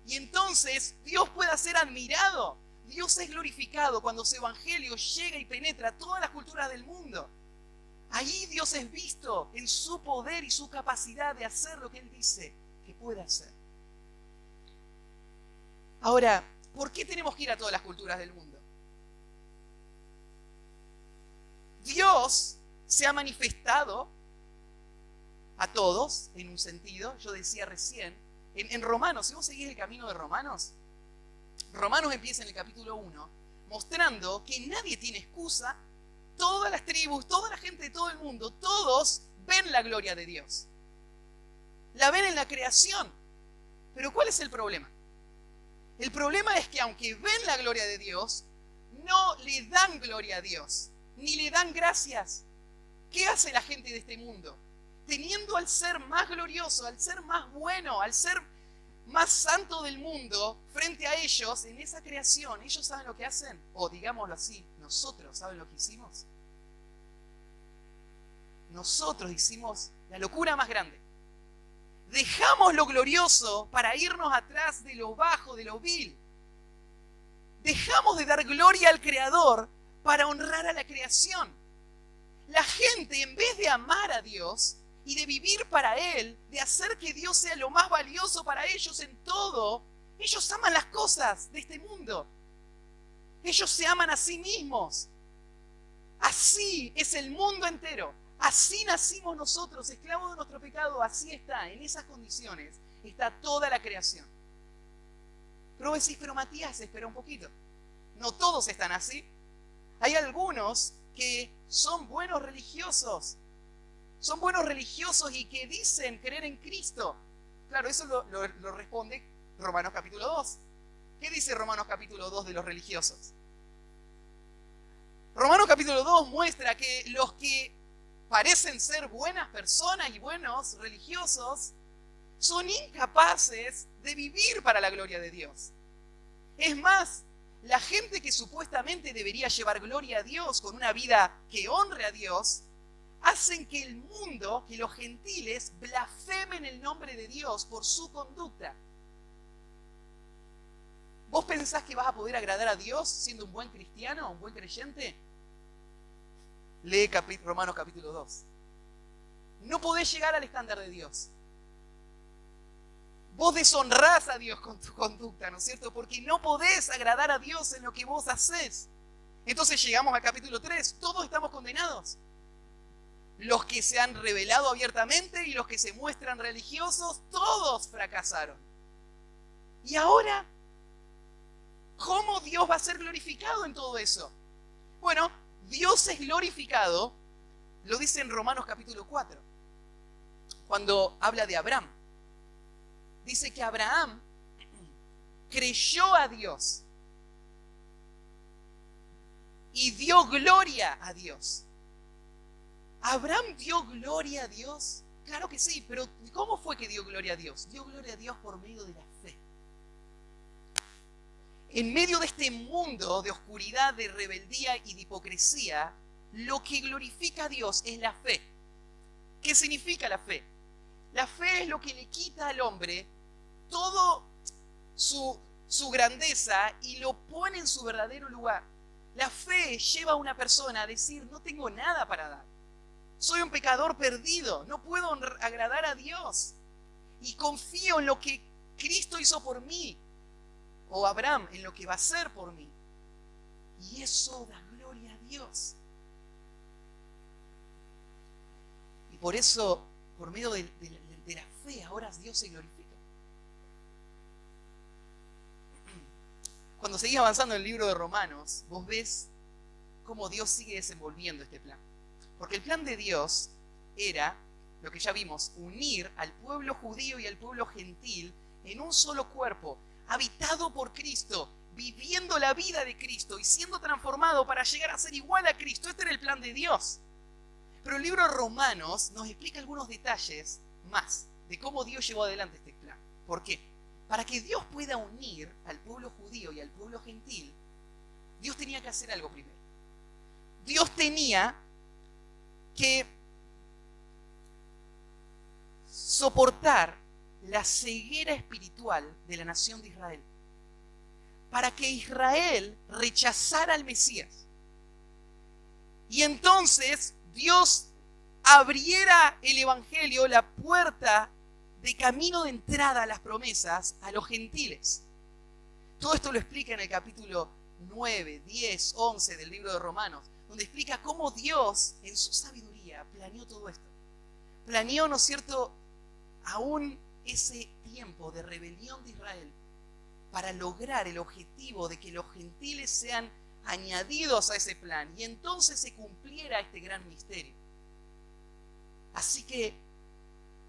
Y entonces Dios pueda ser admirado. Dios es glorificado cuando su Evangelio llega y penetra a todas las culturas del mundo. Ahí Dios es visto en su poder y su capacidad de hacer lo que Él dice que puede hacer. Ahora, ¿por qué tenemos que ir a todas las culturas del mundo? Dios se ha manifestado a todos en un sentido. Yo decía recién, en Romanos, si vos seguís el camino de Romanos empieza en el capítulo 1 mostrando que nadie tiene excusa. Todas las tribus, toda la gente de todo el mundo, todos ven la gloria de Dios. La ven en la creación. Pero ¿cuál es el problema? El problema es que aunque ven la gloria de Dios, no le dan gloria a Dios, ni le dan gracias. ¿Qué hace la gente de este mundo? Teniendo al ser más glorioso, al ser más bueno, al ser más santo del mundo, frente a ellos, en esa creación, ¿ellos saben lo que hacen? O digámoslo así, nosotros, ¿saben lo que hicimos? Nosotros hicimos la locura más grande. Dejamos lo glorioso para irnos atrás de lo bajo, de lo vil. Dejamos de dar gloria al Creador para honrar a la creación. La gente, en vez de amar a Dios y de vivir para Él, de hacer que Dios sea lo más valioso para ellos en todo, ellos aman las cosas de este mundo. Ellos se aman a sí mismos. Así es el mundo entero. Así nacimos nosotros, esclavos de nuestro pecado. Así está, en esas condiciones está toda la creación. Pero vos decís, pero Matías, espera un poquito. No todos están así. Hay algunos que son buenos religiosos. Son buenos religiosos y que dicen creer en Cristo. Claro, eso lo responde Romanos capítulo 2. ¿Qué dice Romanos capítulo 2 de los religiosos? Romanos capítulo 2 muestra que los que parecen ser buenas personas y buenos religiosos son incapaces de vivir para la gloria de Dios. Es más, la gente que supuestamente debería llevar gloria a Dios con una vida que honre a Dios, hacen que el mundo, que los gentiles, blasfemen el nombre de Dios por su conducta. ¿Vos pensás que vas a poder agradar a Dios siendo un buen cristiano, un buen creyente? Lee Romanos capítulo 2. No podés llegar al estándar de Dios. Vos deshonrás a Dios con tu conducta, ¿no es cierto? Porque no podés agradar a Dios en lo que vos hacés. Entonces llegamos al capítulo 3. Todos estamos condenados. Los que se han revelado abiertamente y los que se muestran religiosos, todos fracasaron. Y ahora, ¿cómo Dios va a ser glorificado en todo eso? Bueno, Dios es glorificado, lo dice en Romanos capítulo 4, cuando habla de Abraham. Dice que Abraham creyó a Dios y dio gloria a Dios. ¿Abraham dio gloria a Dios? Claro que sí, pero ¿cómo fue que dio gloria a Dios? Dio gloria a Dios por medio de la fe. En medio de este mundo de oscuridad, de rebeldía y de hipocresía, lo que glorifica a Dios es la fe. ¿Qué significa la fe? La fe es lo que le quita al hombre todo su grandeza y lo pone en su verdadero lugar. La fe lleva a una persona a decir, no tengo nada para dar. Soy un pecador perdido, no puedo agradar a Dios. Y confío en lo que Cristo hizo por mí, o Abraham en lo que va a hacer por mí. Y eso da gloria a Dios. Y por eso, por medio de la fe, ahora Dios se glorifica. Cuando seguís avanzando en el libro de Romanos, vos ves cómo Dios sigue desenvolviendo este plan. Porque el plan de Dios era, lo que ya vimos, unir al pueblo judío y al pueblo gentil en un solo cuerpo, habitado por Cristo, viviendo la vida de Cristo y siendo transformado para llegar a ser igual a Cristo. Este era el plan de Dios. Pero el libro de Romanos nos explica algunos detalles más de cómo Dios llevó adelante este plan. ¿Por qué? Para que Dios pueda unir al pueblo judío y al pueblo gentil, Dios tenía que hacer algo primero. Dios tenía que soportar la ceguera espiritual de la nación de Israel, para que Israel rechazara al Mesías. Y entonces Dios abriera el Evangelio, la puerta de camino de entrada a las promesas a los gentiles. Todo esto lo explica en el capítulo 9, 10, 11 del libro de Romanos, donde explica cómo Dios, en su sabiduría, planeó todo esto. Planeó, ¿no es cierto?, aún ese tiempo de rebelión de Israel para lograr el objetivo de que los gentiles sean añadidos a ese plan y entonces se cumpliera este gran misterio. Así que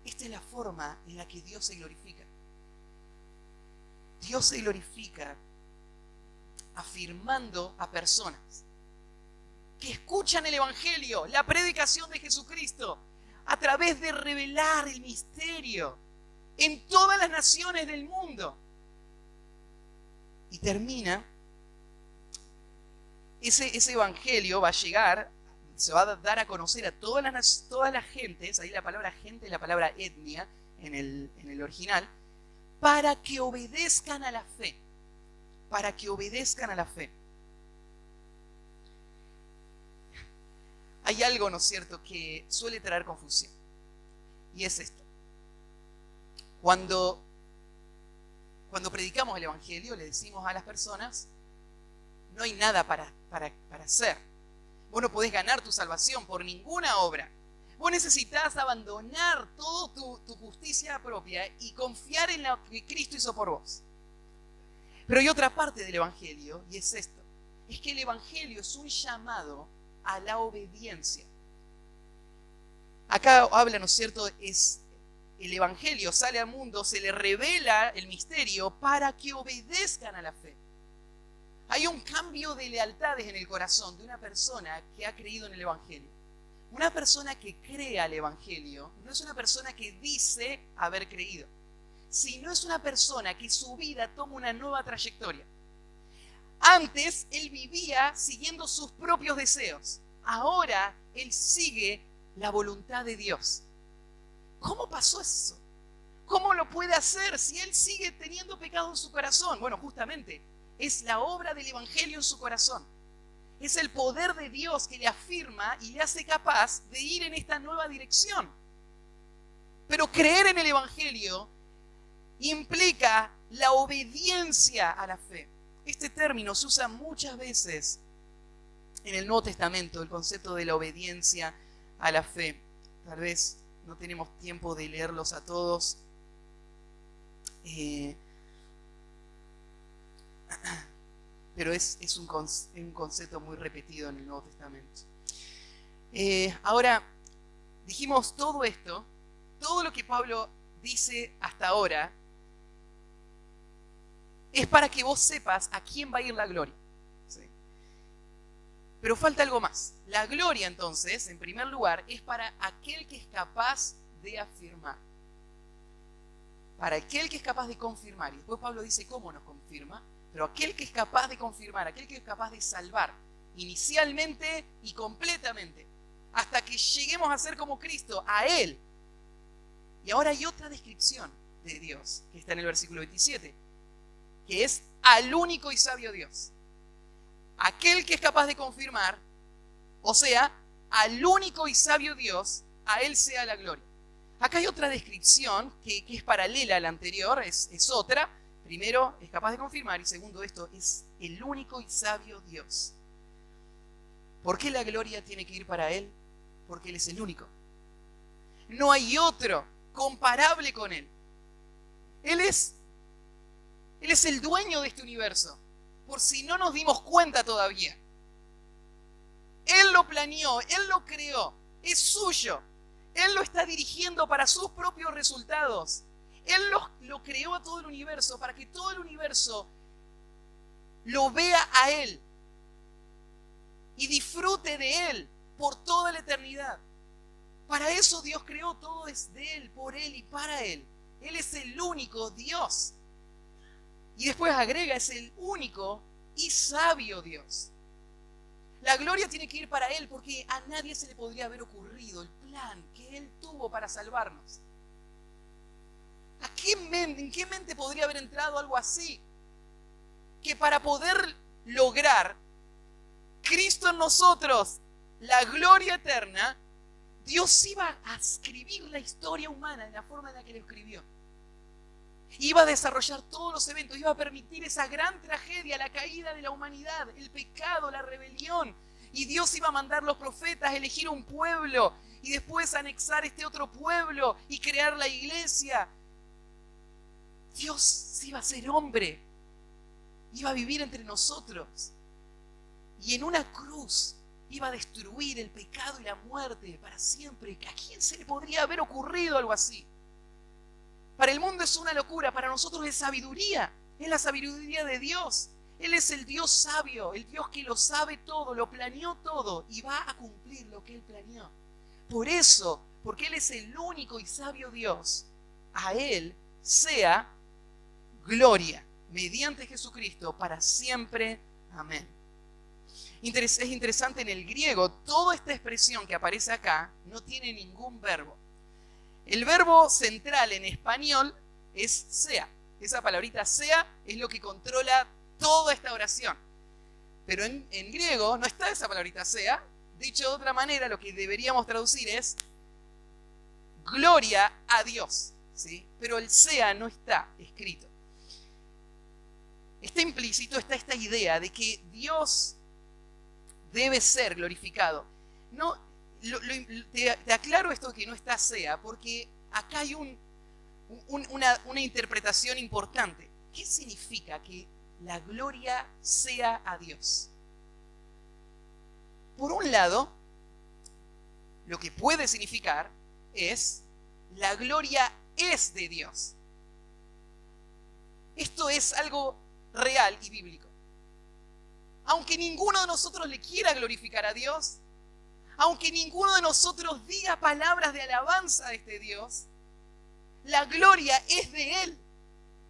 esta es la forma en la que Dios se glorifica. Dios se glorifica afirmando a personas que escuchan el Evangelio, la predicación de Jesucristo, a través de revelar el misterio en todas las naciones del mundo. Y termina, ese Evangelio va a llegar, se va a dar a conocer a todas las gentes, ahí la palabra gente es la palabra etnia en el original, para que obedezcan a la fe. Para que obedezcan a la fe. Hay algo, ¿no es cierto?, que suele traer confusión. Y es esto. Cuando predicamos el Evangelio, le decimos a las personas, no hay nada para hacer. Vos no podés ganar tu salvación por ninguna obra. Vos necesitás abandonar toda tu justicia propia y confiar en lo que Cristo hizo por vos. Pero hay otra parte del Evangelio, y es esto. Es que el Evangelio es un llamado a la obediencia. Acá habla, ¿no es cierto?, es el Evangelio sale al mundo, se le revela el misterio para que obedezcan a la fe. Hay un cambio de lealtades en el corazón de una persona que ha creído en el Evangelio. Una persona que cree al Evangelio no es una persona que dice haber creído, sino es una persona que su vida toma una nueva trayectoria. Antes él vivía siguiendo sus propios deseos. Ahora él sigue la voluntad de Dios. ¿Cómo pasó eso? ¿Cómo lo puede hacer si él sigue teniendo pecado en su corazón? Bueno, justamente es la obra del Evangelio en su corazón. Es el poder de Dios que le afirma y le hace capaz de ir en esta nueva dirección. Pero creer en el Evangelio implica la obediencia a la fe. Este término se usa muchas veces en el Nuevo Testamento, el concepto de la obediencia a la fe. Tal vez no tenemos tiempo de leerlos a todos. Pero es un concepto muy repetido en el Nuevo Testamento. Ahora, dijimos todo esto, todo lo que Pablo dice hasta ahora, es para que vos sepas a quién va a ir la gloria. ¿Sí? Pero falta algo más. La gloria, entonces, en primer lugar, es para aquel que es capaz de afirmar. Para aquel que es capaz de confirmar. Y después Pablo dice cómo nos confirma. Pero aquel que es capaz de confirmar, aquel que es capaz de salvar, inicialmente y completamente, hasta que lleguemos a ser como Cristo, a Él. Y ahora hay otra descripción de Dios, que está en el versículo 27, que es al único y sabio Dios. Aquel que es capaz de confirmar, o sea, al único y sabio Dios, a Él sea la gloria. Acá hay otra descripción que es paralela a la anterior, es otra. Primero, es capaz de confirmar, y segundo, esto es el único y sabio Dios. ¿Por qué la gloria tiene que ir para Él? Porque Él es el único. No hay otro comparable con Él. Él es el dueño de este universo, por si no nos dimos cuenta todavía. Él lo planeó, Él lo creó, es suyo. Él lo está dirigiendo para sus propios resultados. Él lo creó a todo el universo para que todo el universo lo vea a Él y disfrute de Él por toda la eternidad. Para eso Dios creó, todo es de Él, por Él y para Él. Él es el único Dios. Y después agrega, es el único y sabio Dios. La gloria tiene que ir para Él porque a nadie se le podría haber ocurrido el plan que Él tuvo para salvarnos. ¿En qué mente podría haber entrado algo así? Que para poder lograr Cristo en nosotros, la gloria eterna, Dios iba a escribir la historia humana en la forma en la que lo escribió. Iba a desarrollar todos los eventos, iba a permitir esa gran tragedia, la caída de la humanidad, el pecado, la rebelión. Y Dios iba a mandar los profetas, elegir un pueblo y después anexar este otro pueblo y crear la iglesia. Dios iba a ser hombre, iba a vivir entre nosotros y en una cruz iba a destruir el pecado y la muerte para siempre. ¿A quién se le podría haber ocurrido algo así? Para el mundo es una locura, para nosotros es sabiduría, es la sabiduría de Dios. Él es el Dios sabio, el Dios que lo sabe todo, lo planeó todo y va a cumplir lo que Él planeó. Por eso, porque Él es el único y sabio Dios, a Él sea gloria mediante Jesucristo para siempre. Amén. Es interesante, en el griego, toda esta expresión que aparece acá no tiene ningún verbo. El verbo central en español es sea. Esa palabrita sea es lo que controla toda esta oración. Pero en griego no está esa palabrita sea. Dicho de otra manera, lo que deberíamos traducir es gloria a Dios, ¿sí? Pero el sea no está escrito. Está implícito, está esta idea de que Dios debe ser glorificado. No, te aclaro esto que no está sea, porque acá hay una interpretación importante. ¿Qué significa que la gloria sea a Dios? Por un lado, lo que puede significar es la gloria es de Dios. Esto es algo real y bíblico. Aunque ninguno de nosotros le quiera glorificar a Dios, aunque ninguno de nosotros diga palabras de alabanza a este Dios, la gloria es de Él,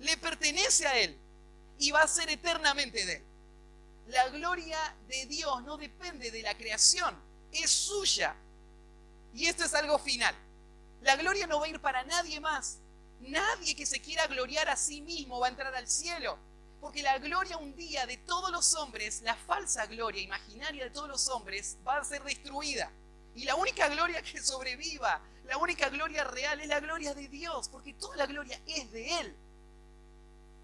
le pertenece a Él y va a ser eternamente de Él. La gloria de Dios no depende de la creación, es suya. Y esto es algo final. La gloria no va a ir para nadie más. Nadie que se quiera gloriar a sí mismo va a entrar al cielo. Porque la gloria un día de todos los hombres, la falsa gloria imaginaria de todos los hombres, va a ser destruida. Y la única gloria que sobreviva, la única gloria real es la gloria de Dios, porque toda la gloria es de Él.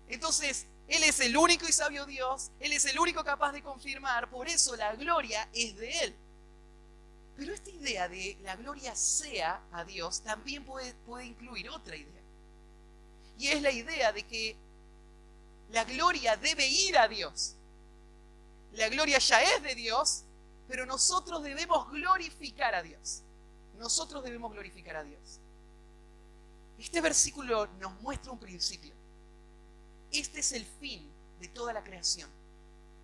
Entonces, Él es el único y sabio Dios, Él es el único capaz de confirmar, por eso la gloria es de Él. Pero esta idea de la gloria sea a Dios también puede incluir otra idea. Y es la idea de que la gloria debe ir a Dios. La gloria ya es de Dios, pero nosotros debemos glorificar a Dios. Nosotros debemos glorificar a Dios. Este versículo nos muestra un principio. Este es el fin de toda la creación.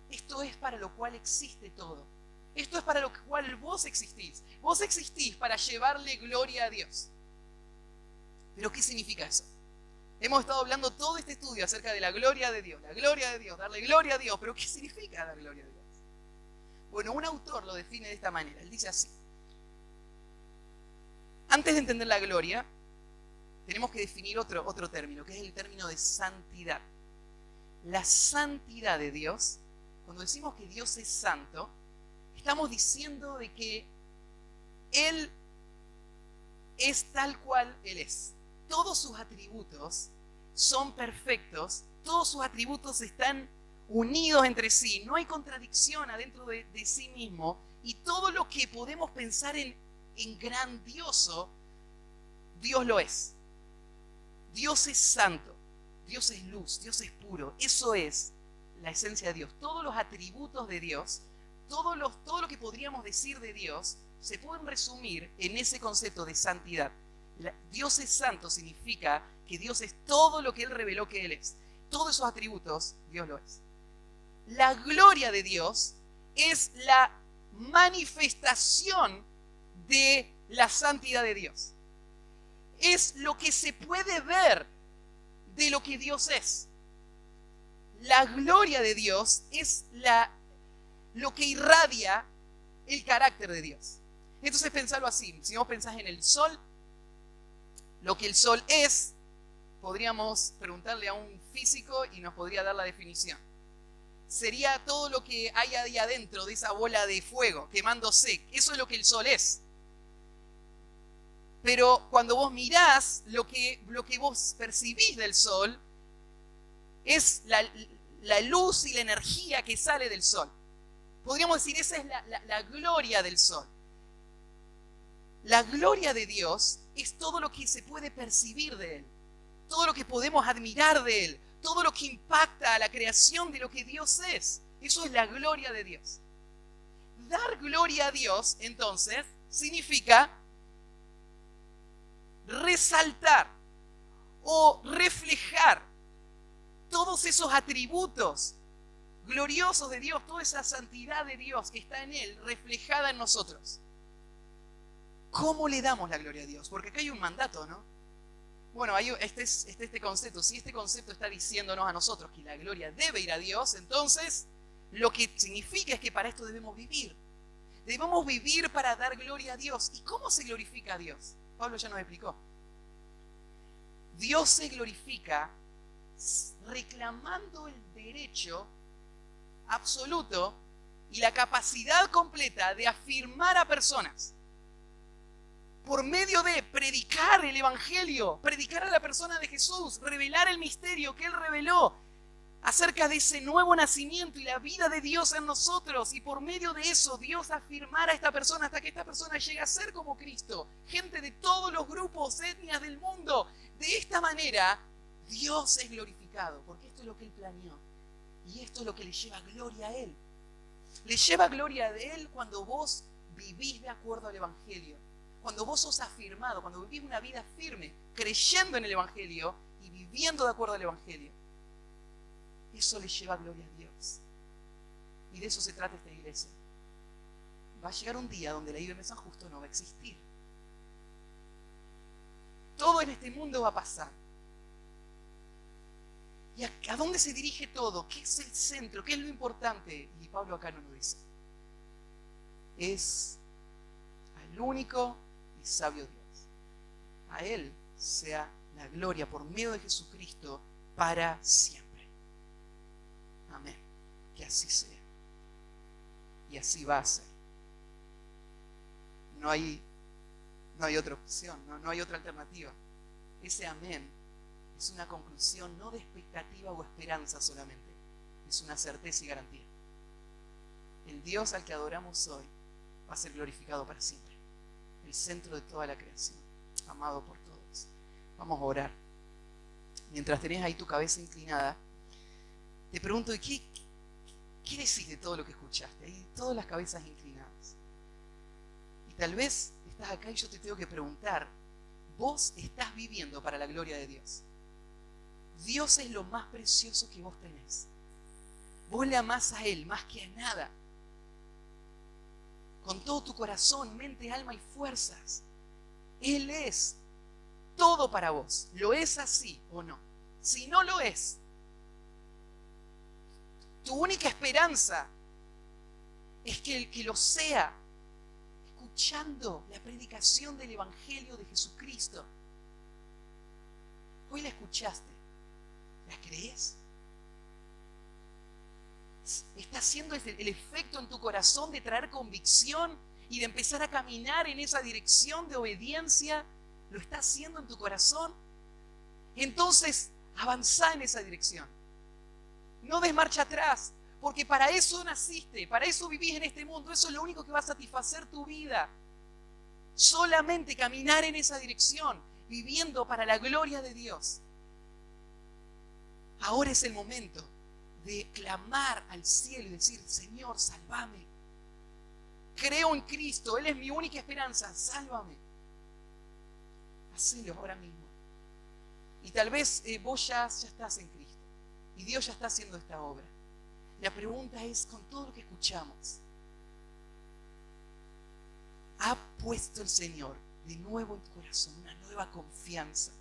Esto es para lo cual existe todo. Esto es para lo cual vos existís. Vos existís para llevarle gloria a Dios. ¿Pero qué significa eso? Hemos estado hablando todo este estudio acerca de la gloria de Dios, darle gloria a Dios. ¿Pero qué significa dar gloria a Dios? Bueno, un autor lo define de esta manera. Él dice así. Antes de entender la gloria, tenemos que definir otro término, que es el término de santidad. La santidad de Dios, cuando decimos que Dios es santo, estamos diciendo de que Él es tal cual Él es. Todos sus atributos son perfectos, todos sus atributos están unidos entre sí, no hay contradicción adentro de sí mismo, y todo lo que podemos pensar en grandioso, Dios lo es. Dios es santo, Dios es luz, Dios es puro. Eso es la esencia de Dios. Todos los atributos de Dios, todo lo que podríamos decir de Dios, se pueden resumir en ese concepto de santidad. Dios es santo significa que Dios es todo lo que Él reveló que Él es. Todos esos atributos, Dios lo es. La gloria de Dios es la manifestación de la santidad de Dios. Es lo que se puede ver de lo que Dios es. La gloria de Dios es lo que irradia el carácter de Dios. Entonces pensarlo así, si vos pensás en el sol, lo que el sol es, podríamos preguntarle a un físico y nos podría dar la definición. Sería todo lo que hay ahí adentro de esa bola de fuego quemándose. Eso es lo que el sol es. Pero cuando vos mirás, lo que vos percibís del sol es la luz y la energía que sale del sol. Podríamos decir, esa es la gloria del sol. La gloria de Dios es todo lo que se puede percibir de Él, todo lo que podemos admirar de Él, todo lo que impacta a la creación de lo que Dios es. Eso es la gloria de Dios. Dar gloria a Dios, entonces, significa resaltar o reflejar todos esos atributos gloriosos de Dios, toda esa santidad de Dios que está en Él, reflejada en nosotros. ¿Cómo le damos la gloria a Dios? Porque acá hay un mandato, ¿no? Bueno, este concepto. Si este concepto está diciéndonos a nosotros que la gloria debe ir a Dios, entonces lo que significa es que para esto debemos vivir. Debemos vivir para dar gloria a Dios. ¿Y cómo se glorifica a Dios? Pablo ya nos explicó. Dios se glorifica reclamando el derecho absoluto y la capacidad completa de afirmar a personas por medio de predicar el Evangelio, predicar a la persona de Jesús, revelar el misterio que Él reveló acerca de ese nuevo nacimiento y la vida de Dios en nosotros, y por medio de eso Dios afirmar a esta persona hasta que esta persona llegue a ser como Cristo, gente de todos los grupos, etnias del mundo. De esta manera Dios es glorificado, porque esto es lo que Él planeó y esto es lo que le lleva gloria a Él. Le lleva gloria a Él cuando vos vivís de acuerdo al Evangelio, cuando vos sos afirmado, cuando vivís una vida firme, creyendo en el Evangelio y viviendo de acuerdo al Evangelio. Eso le lleva gloria a Dios. Y de eso se trata esta iglesia. Va a llegar un día donde la IBM San Justo no va a existir. Todo en este mundo va a pasar. ¿Y a dónde se dirige todo? ¿Qué es el centro? ¿Qué es lo importante? Y Pablo acá no lo dice. Es al único y sabio Dios. A Él sea la gloria por medio de Jesucristo para siempre. que así sea. Y así va a ser. No hay otra opción, no hay otra alternativa. Ese amén es una conclusión no de expectativa o esperanza solamente, es una certeza y garantía. El Dios al que adoramos hoy va a ser glorificado para siempre, el centro de toda la creación, amado por todos. Vamos a orar. Mientras tenés ahí tu cabeza inclinada, te pregunto, ¿qué decís de todo lo que escuchaste? Hay todas las cabezas inclinadas. Y tal vez estás acá y yo te tengo que preguntar, ¿vos estás viviendo para la gloria de Dios? Dios es lo más precioso que vos tenés. Vos le amás a Él más que a nada. Con todo tu corazón, mente, alma y fuerzas. Él es todo para vos. ¿Lo es así o no? Si no lo es, tu única esperanza es que el que lo sea, escuchando la predicación del Evangelio de Jesucristo. Hoy la escuchaste. ¿La crees? ¿Está haciendo el efecto en tu corazón de traer convicción y de empezar a caminar en esa dirección de obediencia? ¿Lo está haciendo en tu corazón? Entonces, avanzá en esa dirección. No des marcha atrás, porque para eso naciste, para eso vivís en este mundo. Eso es lo único que va a satisfacer tu vida. Solamente caminar en esa dirección, viviendo para la gloria de Dios. Ahora es el momento de clamar al cielo y decir: Señor, sálvame. Creo en Cristo, Él es mi única esperanza, sálvame. Hacelo ahora mismo. Y tal vez vos ya estás en Cristo y Dios ya está haciendo esta obra. La pregunta es, con todo lo que escuchamos, ¿ha puesto el Señor de nuevo en tu corazón una nueva confianza,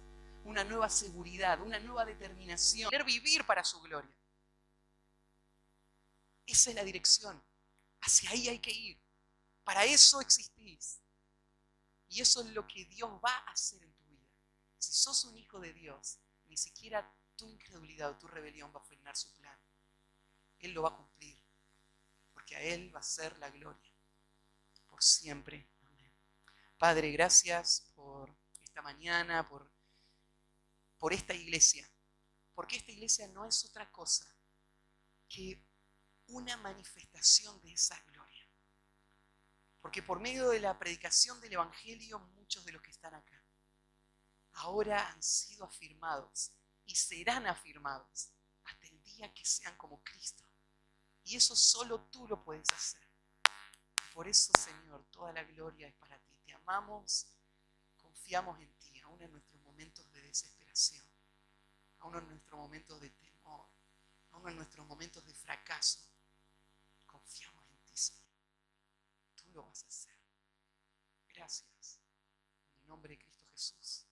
una nueva seguridad, una nueva determinación, querer vivir para su gloria? Esa es la dirección. Hacia ahí hay que ir. Para eso existís. Y eso es lo que Dios va a hacer en tu vida. Si sos un hijo de Dios, ni siquiera tu incredulidad o tu rebelión va a frenar su plan. Él lo va a cumplir. Porque a Él va a ser la gloria. Por siempre. Amén. Padre, gracias por esta mañana, por esta iglesia. Porque esta iglesia no es otra cosa que una manifestación de esa gloria. Porque por medio de la predicación del Evangelio, muchos de los que están acá ahora han sido afirmados y serán afirmados hasta el día que sean como Cristo. Y eso solo tú lo puedes hacer. Por eso, Señor, toda la gloria es para ti. Te amamos, confiamos en ti, aún en nuestros momentos de desesperación, aún en nuestros momentos de temor, aún en nuestros momentos de fracaso. Confiamos en ti, Señor. Tú lo vas a hacer. Gracias. En el nombre de Cristo Jesús.